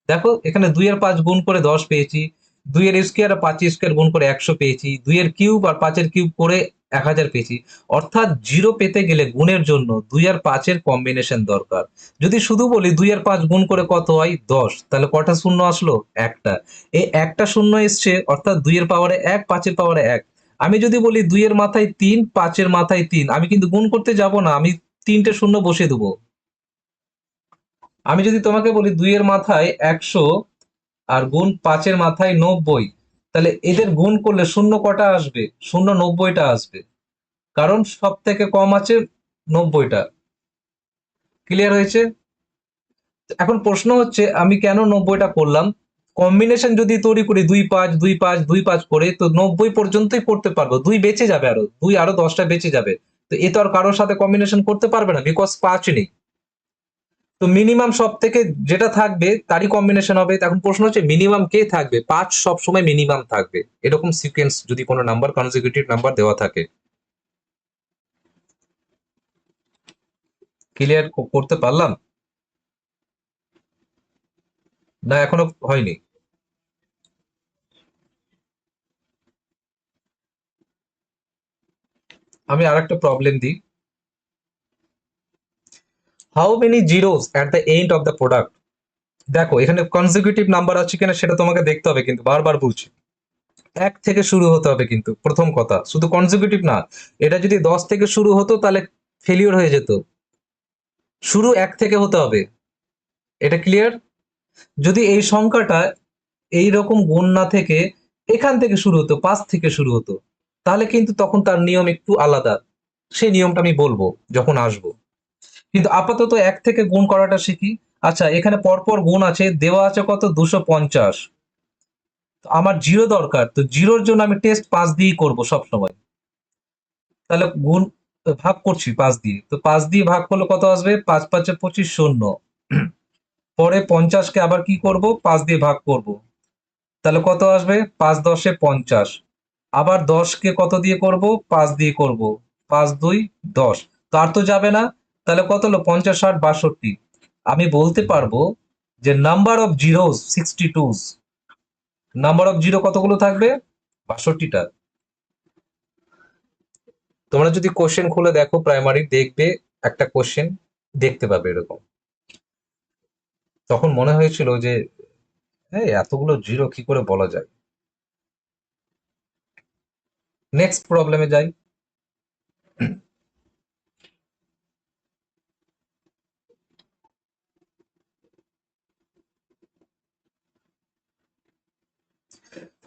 দেখো এখানে 2 আর 5 গুণ করে 10 পেয়েছি, 2 এর স্কোয়ার আর 5 স্কোয়ার গুণ করে 100 পেয়েছি, 2 এর কিউব আর 5-এর কিউব করে 1000 পেয়েছি। অর্থাৎ জিরো পেতে গেলে গুণের জন্য 2 আর 5-এর কম্বিনেশন দরকার। যদি শুধু বলি 2 আর 5 গুণ করে কত হয়? 10, তাহলে কটা শূন্য আসলো? একটা। এই একটা শূন্য এসছে, অর্থাৎ 2 এর পাওয়ারে 1, 5-এর পাওয়ারে 1। আমি যদি বলি 2 এর মাথায় 3, 5-এর মাথায় 3, আমি কিন্তু গুণ করতে যাব না, আমি 3টে শূন্য বসিয়ে দেবো। আমি যদি তোমাকে বলি 2 এর মাথায় 100 আর গুণ 5-এর মাথায় 90, তাহলে এদের গুণ করলে শূন্য কটা আসবে? শূন্য 90টা আসবে, কারণ সব থেকে কম আছে 90টা। ক্লিয়ার হয়েছে? এখন প্রশ্ন হচ্ছে আমি কেন 90টা করলাম। কম্বিনেশন যদি তৈরি করি 2 5 2 5 2 5 করে, তো 90 পর্যন্তই করতে পারবো, 2 বেঁচে যাবে, আরো 10টা বেঁচে যাবে। তো এ তো আর কারোর সাথে কম্বিনেশন করতে পারবে না, বিকজ 5 নেই। তো মিনিমাম সব থেকে যেটা থাকবে তারই কম্বিনেশন হবে। এখন প্রশ্ন হচ্ছে মিনিমাম কে থাকবে? 5 সবসময় মিনিমাম থাকবে, এরকম সিকোয়েন্স যদি কোনো নাম্বার কনজিকিউটিভ নাম্বার দেওয়া থাকে। ক্লিয়ার করতে পারলাম? না এখনো হয়নি? আমি আর একটা প্রবলেম দিই। How many zeros at the end of the product. দেখো এখানে কনজিকিউটিভ নাম্বার আছে কিনা সেটা তোমাকে দেখতে হবে, কিন্তু বারবার বলছি এক থেকে শুরু হতে হবে, কিন্তু প্রথম কথা শুধু কনজিকিউটিভ না। এটা যদি 10 থেকে শুরু হতো তাহলে ফেলিওর হয়ে যেত। শুরু এক থেকে হতে হবে। এটা ক্লিয়ার? যদি এই সংখ্যাটা এই রকম গুণ না থেকে এখান থেকে শুরু হতো, 5 থেকে শুরু হতো, তাহলে কিন্তু তখন তার নিয়ম একটু আলাদা। সেই নিয়মটা আমি বলবো যখন আসবো। কিন্তু আপাতত এক থেকে গুণ করাটা শিখি। আচ্ছা, এখানে পরপর গুণ আছে, দেওয়া আছে কত? 250। আমার জিরো দরকার, তো জিরোর জন্য আমি টেস্ট 5 দিয়েই করবো সবসময়। তাহলে গুণ ভাগ করছি 5 দিয়ে, তো 5 দিয়ে ভাগ করলে কত আসবে? 5 5 25, শূন্য। পরে 50 কে আবার কি করব? 5 দিয়ে ভাগ করব, তাহলে কত আসবে? 5 10 50। আবার 10 কে কত দিয়ে করব? 5 দিয়ে করব। 5 2 10। তার তো যাবে না। তাহলে কত হলো? 50 60 62। আমি বলতে পারবো যে number of zeros 62। Number of zero কতগুলো থাকবে? 62টা। তোমরা যদি কোশ্চেন খুলে দেখো প্রাইমারি, দেখবে একটা কোশ্চেন দেখতে পাবে এরকম। তখন মনে হয়েছিল যে এই এতগুলো জিরো কি করে বলা যায়। নেক্সট প্রবলেমে যাই।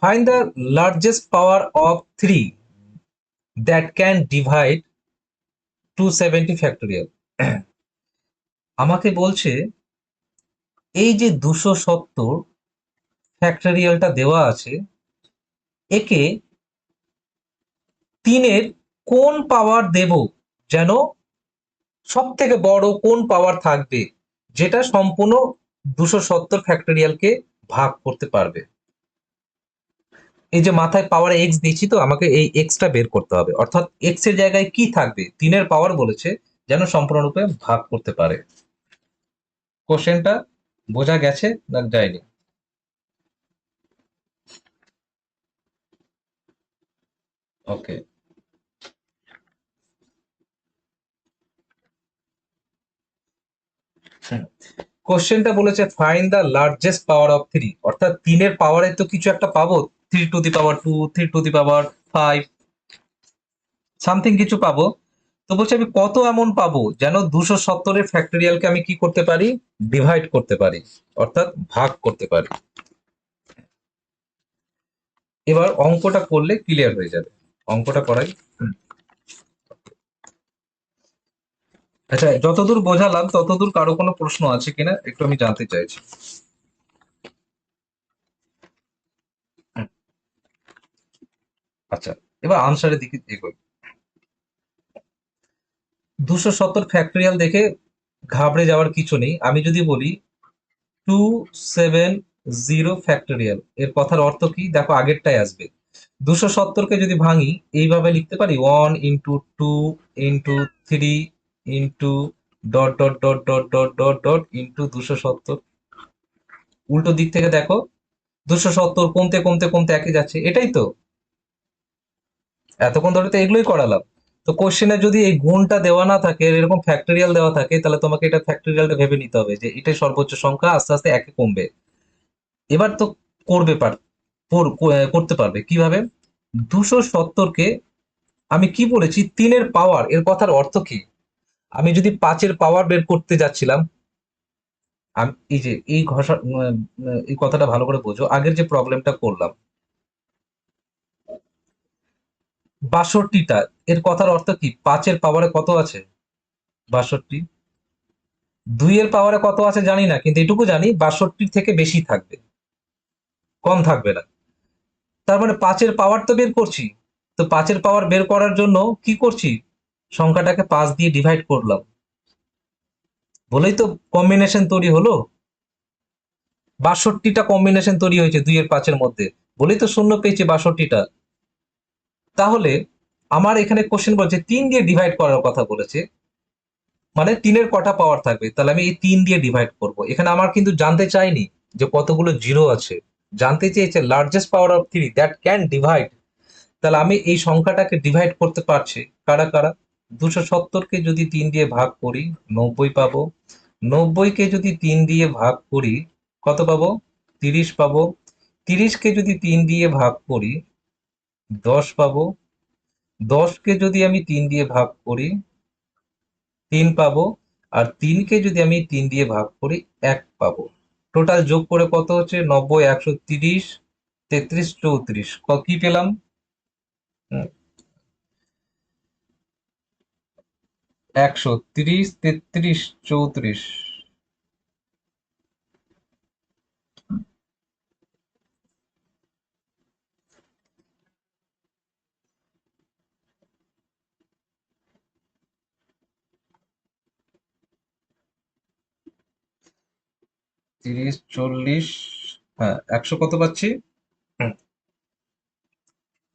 Find the largest power of 3 that can divide 270 factorial. আমাকে বলছে এই যে 270 ফ্যাক্টরিয়ালটা দেওয়া আছে, একে 3-এর কোন পাওয়ার দেব, যেন সব থেকে বড় কোন পাওয়ার থাকবে যেটা সম্পূর্ণ 270 ফ্যাক্টরিয়ালকে ভাগ করতে পারবে। এই যে মাথায় পাওয়ার এক্স দিয়েছি, তো আমাকে এই এক্সটা বের করতে হবে, অর্থাৎ এক্স এর জায়গায় কি থাকবে? 3-এর পাওয়ার বলেছে যেন সম্পূর্ণরূপে ভাগ করতে পারে। কোশ্চেনটা বোঝা গেছে না যায়নি? ওকে। কোশ্চেনটা বলেছে find the largest power of 3, অর্থাৎ 3-এর পাওয়ারে তো কিছু একটা পাবো। 3 two the power 2, 3 two the power 5, something কিছু পাবো। তো বলছে আমি কত এমন পাবো যেন 270-এর ফ্যাক্টরিয়ালকে আমি কি করতে পারি? ডিভাইড করতে পারি, অর্থাৎ ভাগ করতে পারি। এবার অঙ্কটা করলে ক্লিয়ার হয়ে যাবে। অঙ্কটা করাই। আচ্ছা, যতদূর বোঝালাম ততদূর কারো কোনো প্রশ্ন আছে কিনা একটু আমি জানতে চাইছি। আচ্ছা, এবার আনসারের দিকে এগোই। 270 ফ্যাক্টরিয়াল দেখে ঘাবড়ে যাওয়ার কিছু নেই। আমি যদি বলি 270 ফ্যাক্টরিয়াল, এর কথার অর্থ কি? দেখো আগেরটাই আসবে। 270-কে যদি ভাঙি এইভাবে লিখতে পারি 1 into 2 into 3 into dot dot dot dot dot dot dot into 270। উল্টো দিক থেকে দেখো, 270 কমতে কমতে কমতে একে যাচ্ছে, এটাই তো। এতক্ষণ ধরে তো এগুলোই করালাম। তো কোশ্চেনে যদি এই গুণটা দেওয়া না থাকে, এরকম ফ্যাক্টরিয়াল দেওয়া থাকে, তাহলে তোমাকে এটা ফ্যাক্টরিয়ালটা ভেবে নিতে হবে যে এটাই সর্বোচ্চ সংখ্যা, আস্তে আস্তে একে কমবে। এবার তো করবে করতে পারবে কিভাবে? 270-কে আমি কি বলেছি? 3-এর পাওয়ার, এর কথার অর্থ কি? আমি যদি 5-এর পাওয়ার বের করতে যাচ্ছিলাম, আমি এই যে এই ঘষা এই কথাটা ভালো করে বোঝো। আগের যে প্রবলেমটা করলাম 62টা, এর কথার অর্থ কি? 5-এর পাওয়ারে কত আছে? 62। 2-এর পাওয়ারে কত আছে জানি না, কিন্তু এটুকু জানি 62 থেকে বেশি থাকবে, কম থাকবে না। তার মানে 5-এর পাওয়ার তো বের করছি। তো 5-এর পাওয়ার বের করার জন্য কি করছি? সংখ্যাটাকে 5 দিয়ে ডিভাইড করলাম, বলেই তো কম্বিনেশন তৈরি হলো। 62টা কম্বিনেশন তৈরি হয়েছে 2 এর 5-এর মধ্যে, বলেই তো শূন্য পেয়েছি 62টা। তাহলে আমার এখানে কোশ্চেন বলছে 3 দিয়ে ডিভাইড করার কথা বলেছে, মানে 3-এর কটা পাওয়ার থাকবে, তাহলে আমি এই 3 দিয়ে ডিভাইড করব। এখানে আমার কিন্তু জানতে চাইনি যে কতগুলো জিরো আছে, জানতে চেয়েছে largest power of 3 that can divide. তাহলে আমি এই সংখ্যাটাকে ডিভাইড করতে পারছি কারা কারা? 270-কে যদি 3 দিয়ে ভাগ করি 90 পাবো। 90-কে যদি 3 দিয়ে ভাগ করি কত পাবো? 30 পাবো। 30-কে যদি 3 দিয়ে ভাগ করি 10 পাবো। 10কে যদি আমি 3 দিয়ে ভাগ করি 3 পাবো। আর 3কে যদি আমি 3 দিয়ে ভাগ করি 1 পাবো। টোটাল যোগ করে কত হচ্ছে? 90, 130, 33, 34। কি পেলাম? 130, 33, 34। 30, 40। হ্যাঁ, 100 কত পাচ্ছি?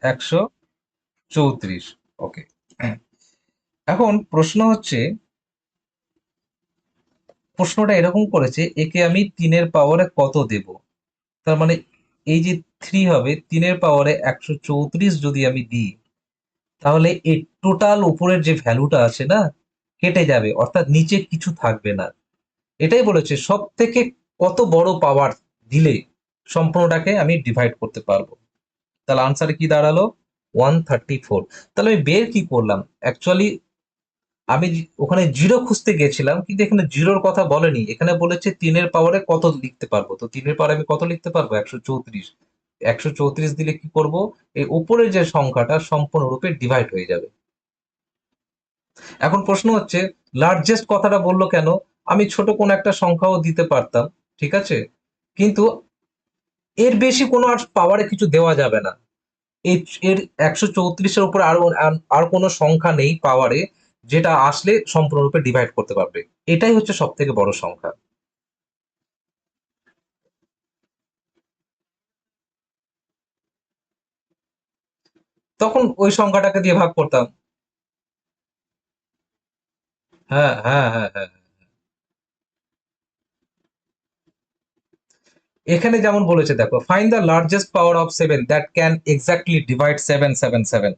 134। ওকে। এখন প্রশ্নটা এরকম করেছে, একে আমি 3-এর পাওয়ারে কত দেব? তার মানে এই যে 3 হবে, 3-এর পাওয়ারে 134 যদি আমি দিই, তাহলে এই টোটাল উপরের যে ভ্যালুটা আছে না, কেটে যাবে, অর্থাৎ নিচে কিছু থাকবে না। এটাই বলেছে সব থেকে কত বড় পাওয়ার দিলে সম্পূর্ণটাকে আমি ডিভাইড করতে পারবো। তাহলে আনসারে কি দাঁড়ালো? 134। তাহলে আমি বের কি করলাম? অ্যাকচুয়ালি আমি ওখানে জিরো খুঁজতে গেছিলাম, কিন্তু এখানে জিরোর কথা বলেনি, এখানে বলেছে 3-এর পাওয়ারে কত লিখতে পারবো। তো 3-এর পাওয়ারে আমি কত লিখতে পারবো? 134। 134 দিলে কি করব? এই উপরের যে সংখ্যাটা সম্পূর্ণরূপে ডিভাইড হয়ে যাবে। এখন প্রশ্ন হচ্ছে, লার্জেস্ট কথাটা বললো কেন? আমি ছোট কোনো একটা সংখ্যাও দিতে পারতাম, ঠিক আছে, কিন্তু এর বেশি কোনো আর পাওয়ারে কিছু দেওয়া যাবে না। এর এর 134-এর উপর আর কোনো সংখ্যা নেই পাওয়ারে, যেটা আসলে সম্পূর্ণরূপে ডিভাইড করতে পারবে। এটাই হচ্ছে সব থেকে বড় সংখ্যা। তখন ওই সংখ্যাটাকে দিয়ে ভাগ করতাম। হ্যাঁ, হ্যাঁ, হ্যাঁ, হ্যাঁ। এখানে যেমন বলেছে, দেখো, find the largest power of 7 that can exactly divide 777।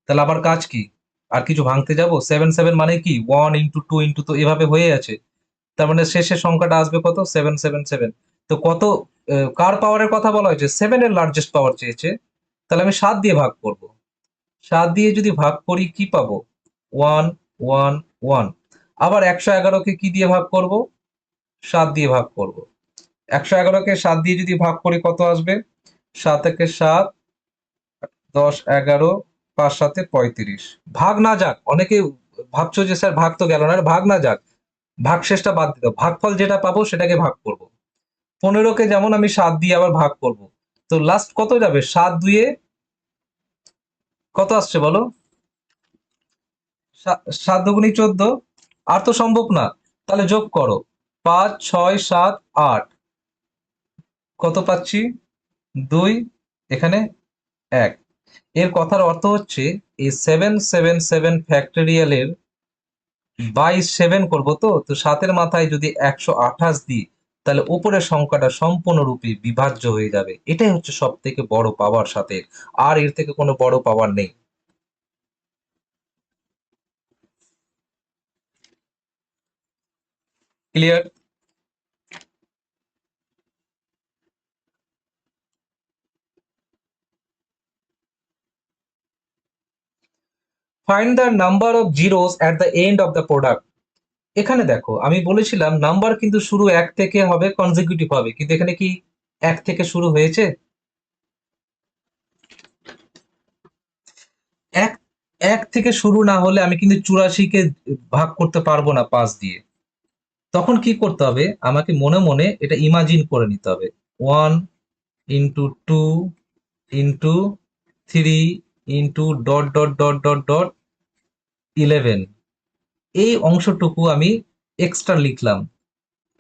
তাহলে আবার কাজ কি? আর কিছু ভাঙতে যাব? 7 মানে কি 1 × 2 × তো এভাবে হয়ে আছে। তার মানে শেষের সংখ্যাটা আসবে কত? 777। তো কত, কার পাওয়ারের কথা বলা হয়েছে? 7-এর লার্জেস্ট পাওয়ার চেয়েছে। তাহলে আমি 7 দিয়ে ভাগ করব। 7 দিয়ে যদি ভাগ করি কি পাবো? 1, 1, 1। আবার 111কে কি দিয়ে ভাগ করব? 7 দিয়ে ভাগ করব। 111কে 7 দিয়ে যদি ভাগ করি কত আসবে? 7 একে 7, 10, 11, 5 7 35। ভাগ না যাক, অনেকে ভাবছো যে স্যার ভাগ তো গেল না, আরে ভাগ না যাক, ভাগ শেষটা বাদ দিতে, ভাগফল যেটা পাবো সেটাকে ভাগ করব। 15কে যেমন আমি 7 দিয়ে আবার ভাগ করব। তো লাস্ট কত যাবে? 7 2-এ কত আসছে বলো? 7 দুগুণী 14। আর তো সম্ভব না। তাহলে যোগ করো। 5, 6, 7, 8। কত পাচ্ছি? 2। এখানে 1। এর কথার অর্থ হচ্ছে এই 777 ফ্যাক্টরিয়ালের বাই 7 করবো, তো 7-এর মাথায় যদি 128 দিই, তাহলে উপরের সংখ্যাটা সম্পূর্ণরূপে বিভাজ্য হয়ে যাবে। এটাই হচ্ছে সব থেকে বড় পাওয়ার সাথে। আর এর থেকে কোনো বড় পাওয়ার নেই। Clear? Find the number of zeros at the end of the product. এখানে দেখো, আমি বলেছিলাম নাম্বার কিন্তু শুরু 1 থেকে হবে, কনজিকিউটিভ হবে, কিন্তু এখানে কি 1 থেকে শুরু হয়েছে? এক এক থেকে শুরু না হলে আমি কিন্তু 84-কে ভাগ করতে পারবো না 5 দিয়ে। তখন কি করতে হবে? আমাকে মনে মনে এটা ইমাজিন করে নিতে হবে। 1 × 2 × 3 × ... এই অংশটুকু আমি এক্সট্রা লিখলাম।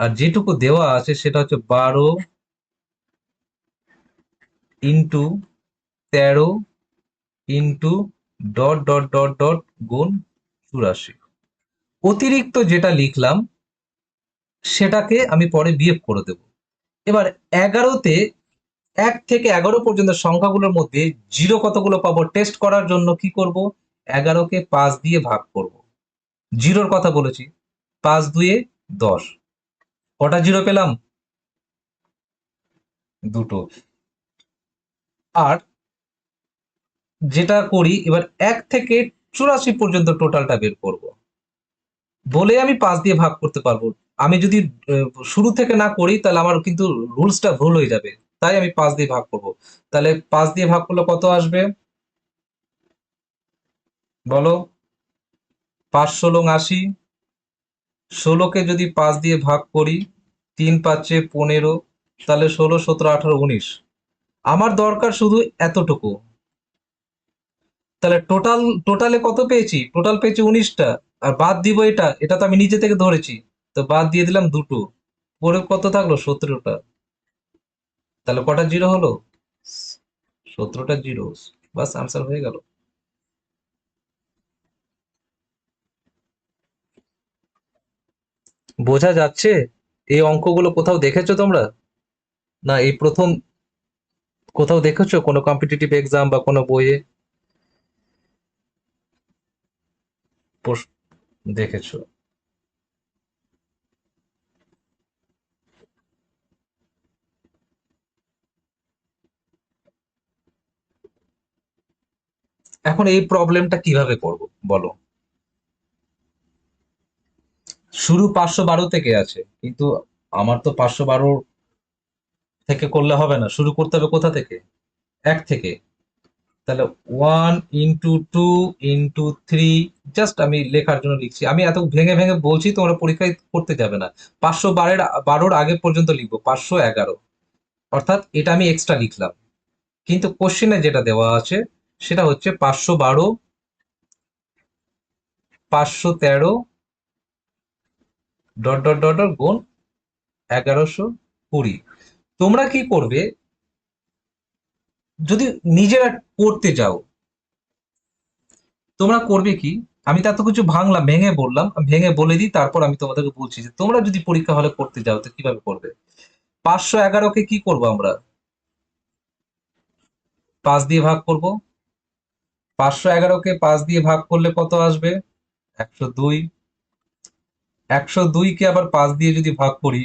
আর যেটুকু দেওয়া আছে সেটা হচ্ছে 12 × 13 × ... গুণ 84। অতিরিক্ত যেটা লিখলাম সেটাকে আমি পরে বিয়োগ করে দেব। এবার 11তে 1 থেকে 11 পর্যন্ত সংখ্যাগুলোর মধ্যে জিরো কতগুলো পাবো টেস্ট করার জন্য কি করব? 11কে 5 দিয়ে ভাগ করব। জিরোর কথা বলেছি। 5 2-এ 10। কটা জিরো পেলাম? দুটো। আর যেটা করি এবার 1 থেকে 84 পর্যন্ত টোটালটা বের করব, বলে আমি 5 দিয়ে ভাগ করতে পারবো। আমি যদি শুরু থেকে না করি তাহলে আমার কিন্তু রুলসটা ভুল হয়ে যাবে, তাই আমি 5 দিয়ে ভাগ করব। তাহলে 5 দিয়ে ভাগ করলে কত আসবে বলো? 5 × 16 = 80। 16কে যদি 5 দিয়ে ভাগ করি, 3 × 5 = 15, তাহলে 16, 17, 18, 19। আমার দরকার শুধু এতটুকু। তাহলে টোটালে কত পেয়েছি? টোটাল পেয়েছি 19টা। আর বাদ দিব এটা, এটা তো আমি নিজে থেকে ধরেছি, তো বাদ দিয়ে দিলাম দুটো, পরে কত থাকলো? 17টা। তাহলে কটা জিরো হলো? 17টা জিরো। বাস, আনসার হয়ে গেল। বোঝা যাচ্ছে? এই অঙ্কগুলো কোথাও দেখেছো তোমরা? না এই প্রথম কোথাও দেখেছো কোনো কম্পিটিটিভ এক্সাম বা কোনো বইয়ে? দেখেছো? এখন এই প্রবলেমটা কিভাবে করব বলো? শুরু 512 থেকে আছে, কিন্তু আমার তো 512 থেকে করলে হবে না, শুরু করতে হবে কোথা থেকে? 1 থেকে। তাহলে 1 × 2 × 3, জাস্ট আমি লেখার জন্য লিখছি, আমি এত ভেঙে ভেঙে বলছি, তোমরা পরীক্ষায় করতে যাবে না। 512 আগে পর্যন্ত লিখবো 511, অর্থাৎ এটা আমি এক্সট্রা লিখলাম। কিন্তু কোশ্চেনে যেটা দেওয়া আছে সেটা হচ্ছে 512, 513, ডট ডট ডট ডট গুণ 1120। তোমরা কি করবে যদি নিজেরা করতে যাও? তোমরা করবে কি, আমি তো এত কিছু ভাঙলাম, ভেঙে বললাম, আমি ভেঙে বলে দিই, তারপর আমি তোমাদেরকে বলছি যে তোমরা যদি পরীক্ষা হলে করতে যাও তো কিভাবে করবে। 511কে কি করব আমরা? 5 দিয়ে ভাগ করব। 511কে 5 দিয়ে ভাগ করলে কত আসবে? 102। 102কে আবার 5 দিয়ে যদি ভাগ করি,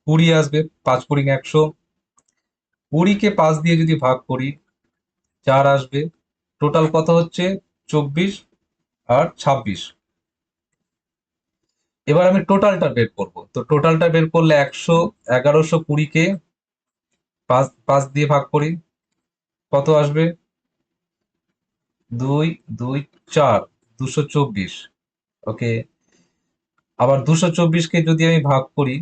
20 আসবে। 5 × 100। 20কে 5 দিয়ে যদি ভাগ করি, 4 আসবে। টোটাল কত হচ্ছে? 24 আর 26। এবার আমি টোটালটা বের করব, তো টোটালটা বের করলে 1120কে 5 দিয়ে ভাগ করি, কত আসবে? 2 2 4, 224। ওকে। আবার 224কে যদি আমি ভাগ করি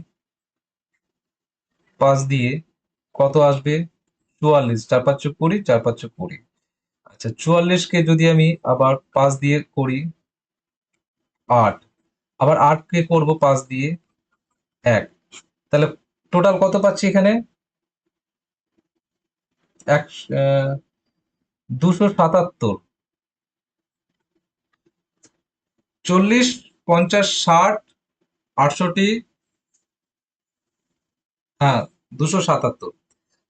5 দিয়ে, কত আসবে? 44। 4 × 5 = 20, 4 × 5 = 20। আচ্ছা, 44কে যদি আমি আবার 5 দিয়ে করি, 8। আবার 8কে করব 5 দিয়ে, 1। তাহলে টোটাল কত পাচ্ছি এখানে? এক 277। 40, 50, 60, 68। হ্যাঁ, 277।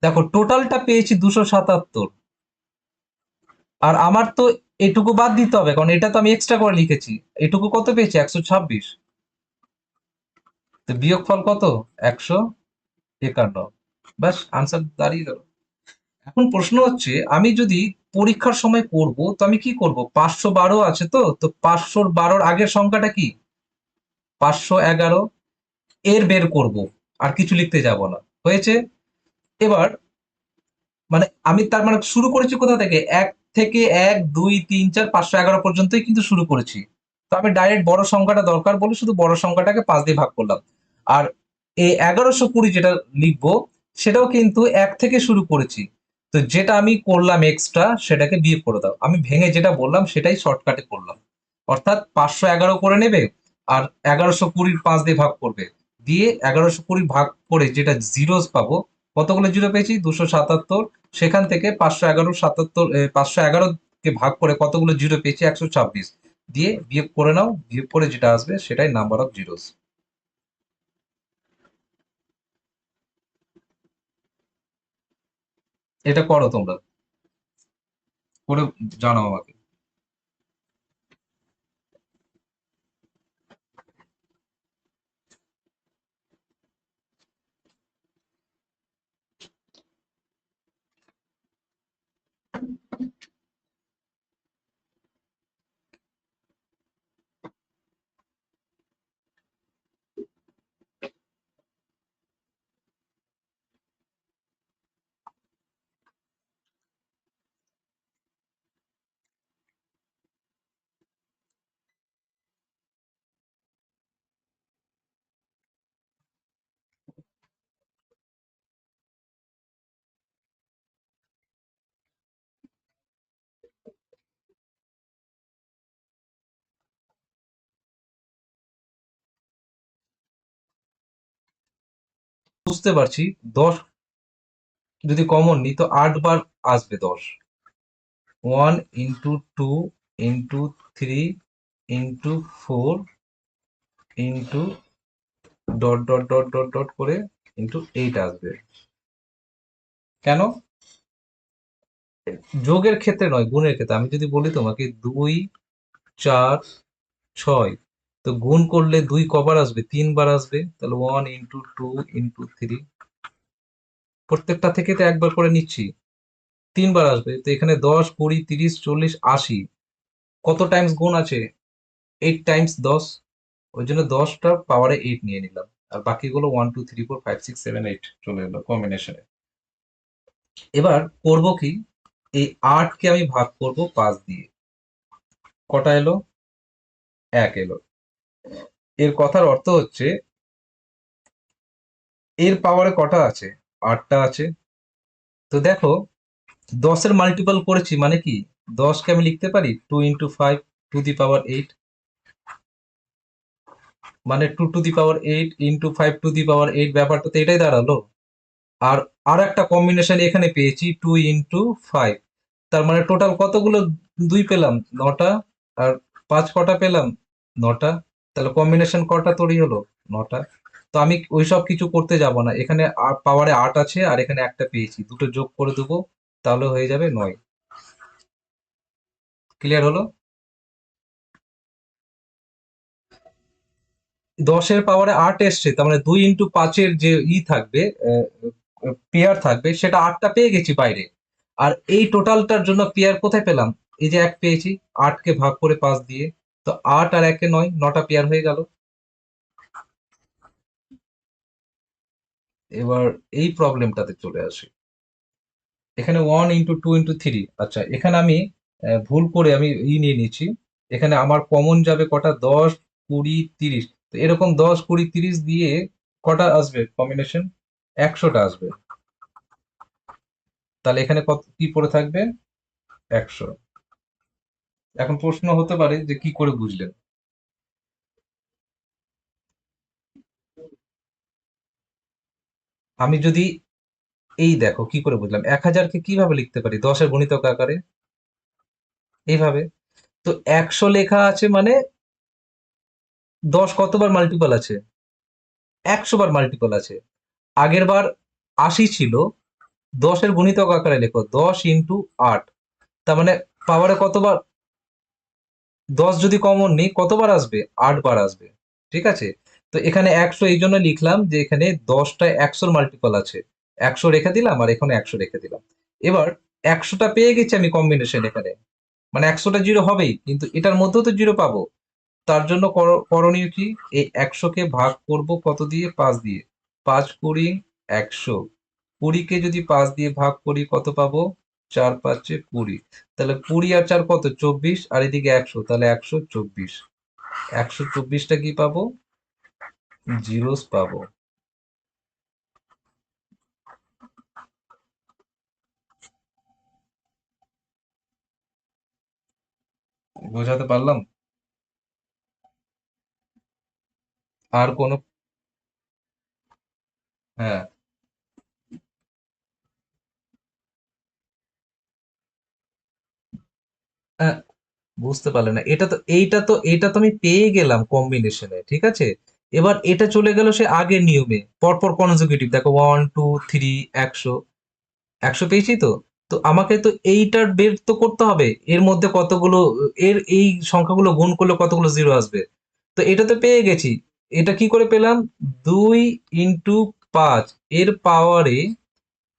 দেখো টোটালটা পেয়েছি 277, আর আমার তো এটুকু বাদ দিতে হবে, কারণ এটা তো আমি এক্সট্রা করে লিখেছি। এটুকু কত পেয়েছি? 126। তো বিয়োগফল কত? 151। ব্যাস, আনসার দাঁড়িয়ে গেল। এখন প্রশ্ন হচ্ছে, আমি যদি পরীক্ষার সময় করব তো আমি কি করব? 512 আছে, তো তো 512 আগের সংখ্যাটা কি? 511, এর বের করব, আর কিছু লিখতে যাব না। হয়েছে? এবার মানে আমি তার মানে শুরু করেছি কোথা থেকে? 1 থেকে 1 2 3 4 511 পর্যন্তই কিন্তু শুরু করেছি। তো আমি ডাইরেক্ট বড় সংখ্যাটা দরকার বলে শুধু বড় সংখ্যাটাকে 5 দিয়ে ভাগ করলাম। আর এই 1120 যেটা লিখবো সেটাও কিন্তু 1 থেকে শুরু করেছি। তো যেটা আমি করলাম এক্সট্রা সেটাকে বিয়োগ করে দাও। আমি ভেঙে যেটা বললাম সেটাই শর্টকাটে করলাম। অর্থাৎ 511 করে নেবে, আর 1120 5 দিয়ে ভাগ করবে। দিয়ে 1120 ভাগ করে যেটা জিরোস পাবো, কতগুলো জিরো পেয়েছি? 277। সেখান থেকে 511 কে ভাগ করে কতগুলো জিরো পেয়েছি? 126। দিয়ে বিয়োগ করে নাও, বিয়োগ করে যেটা আসবে সেটাই নাম্বার অফ জিরোস। এটা করো তোমরা, করে জানাও আমাকে। বুঝতে পারছি 10 যদি কমন নিই তো 8 বার আসবে 10। 1 into 2 into 3 into 4 into dot dot dot dot dot করে ইন্টু 8 আসবে। কেন? যোগের ক্ষেত্রে নয়, গুণের ক্ষেত্রে। আমি যদি বলি তোমাকে 2 4 6, তো গুণ করলে 2 কবার আসবে? 3 বার আসবে। তাহলে 1 ইন্টু 2 ইন্টু 3, প্রত্যেকটা থেকে তো একবার করে নিচ্ছি, 3 বার আসবে। তো এখানে 10 20 30 40 80, কত টাইমস গুণ আছে? 8 টাইমস 10। ওই জন্য 10টা পাওয়ারে 8 নিয়ে নিলাম, আর বাকিগুলো 1 2 3 4 5 6 7 8 চলে এলো কম্বিনেশনে। এবার করব কি, এই 8 কে আমি ভাগ করব 5 দিয়ে। কটা এলো? 1 এলো। এর কথার অর্থ হচ্ছে এর পাওয়ারে কটা আছে? 8টা আছে। তো দেখো, 10 এর মাল্টিপল করেছি মানে কি, 10 কে আমি লিখতে পারি 2 ইন্টু 5 টু দি পাওয়ার 8, মানে 2 to the power 8 into 5 to the power 8, ব্যাপারটা তো এটাই দাঁড়ালো। আর আর একটা কম্বিনেশন এখানে পেয়েছি 2 ইন্টু 5, তার মানে টোটাল কতগুলো 2 পেলাম? 9টা। আর 5 কটা পেলাম? 9টা। তাহলে কম্বিনেশন কটা তৈরি হলো? 9টা। তো আমি ওইসব কিছু করতে যাব না, এখানে পাওয়ারে 8 আছে আর এখানে একটা পেয়েছি, দুটো যোগ করে দেবো, তাহলে হয়ে যাবে 9। ক্লিয়ার হলো? 10 এর পাওয়ারে 8 এসছে, তার মানে 2 ইন্টু 5-এর যে থাকবে, পেয়ার থাকবে, সেটা 8টা পেয়ে গেছি বাইরে। আর এই টোটালটার জন্য পেয়ার কোথায় পেলাম? এই যে 1 পেয়েছি, 8 কে ভাগ করে 5 দিয়ে। তো 8 আর 1 এ 9, 9টা পেয়ার হয়ে গেল। এবার এই প্রবলেমটাতে চলে আসি। এখানে 1 ইন্টু 2 ইন্টু 3, আচ্ছা এখানে আমি ভুল করে আমি নিয়ে নিয়েছি। এখানে আমার কমন যাবে কটা? 10 20 30। তো এরকম 10 20 30 দিয়ে কটা আসবে কম্বিনেশন? 100টা আসবে। তাহলে এখানে কত কি পড়ে থাকবে? 100। এখন প্রশ্ন হতে পারে যে কি করে বুঝলেন? আমি যদি এই দেখো কি করে বুঝলাম, 1000-কে কিভাবে লিখতে পারি 10-এর গুণিতক আকারে? এইভাবে। তো 100 লেখা আছে মানে 10 কতবার মাল্টিপল আছে? 100 বার মাল্টিপল আছে। আগের বার 80 ছিল, 10-এর গুণিতক আকারে লেখো 10 ইন্টু 8, তার মানে পাওয়ারে কতবার? 10 যদি কমন নেই কতবার আসবে? 8 বার আসবে। ঠিক আছে? তো এখানে 100 এই জন্য লিখলাম যে এখানে 10টা 100-র মাল্টিপল আছে। 100 রেখে দিলাম আর এখানে 100 রেখে দিলাম। এবার 100টা পেয়ে গেছি আমি কম্বিনেশন এখানে। মানে 100টা জিরো হবেই, কিন্তু এটার মধ্যেও তো জিরো পাবো। তার জন্য করণীয় কি? এই 100-কে ভাগ করব কত দিয়ে? 5 দিয়ে। 5 20 100। 20-কে যদি 5 দিয়ে ভাগ করি কত পাবো? 4 5 20। তাহলে 20 আর 4 কত? 24, আর এদিকে 100, তাহলে 124। 124টা কি পাবো? জিরোস পাবো। বোঝাতে পারলাম? আর কোনো? হ্যাঁ। হ্যাঁ, বুঝতে পারলে না। এইটা তো আমি পেয়ে গেলাম কম্বিনেশনে, ঠিক আছে? এবার এটা চলে গেল সে আগের নিয়মে, পরপর কনজিকিউটিভ। দেখো 1 2 3 100, 100 পেয়েছি তো। তো আমাকে তো এইটার বের তো করতে হবে, এর মধ্যে কতগুলো, এর এই সংখ্যাগুলো গুণ করলে কতগুলো জিরো আসবে। তো এটা তো পেয়ে গেছি। এটা কি করে পেলাম? 2 ইন্টু 5 এর পাওয়ারে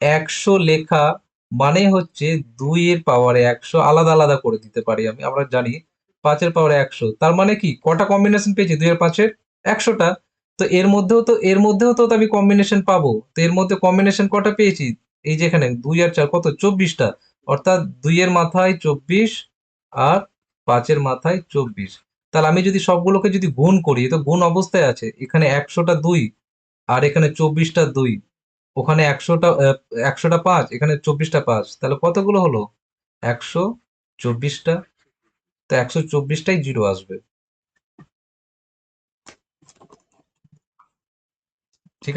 100 লেখা মানে হচ্ছে 2 এর পাওয়ারে 100 আলাদা আলাদা করে দিতে পারি আমি, আমরা জানি। 5 এর পাওয়ারে 100, তার মানে কি কটা কম্বিনেশন পেয়েছি? 2 এর 5-এর 100টা। তো এর মধ্যেও তো আমি কম্বিনেশন পাবো। তো এর মধ্যে কম্বিনেশন কটা পেয়েছি? এই যে এখানে 2 আর 4 কত? 24টা। অর্থাৎ 2 এর মাথায় 24 আর 5 এর মাথায় 24। তাহলে আমি যদি সবগুলোকে যদি গুণ করি, এ তো গুণ অবস্থায় আছে। এখানে 100টা 2 আর এখানে 24টা 2, ওখানে 100টা 5, এখানে 24টা 5, তাহলে কতগুলো হলো? 124টা। তো 124টাই জিরো আসবে।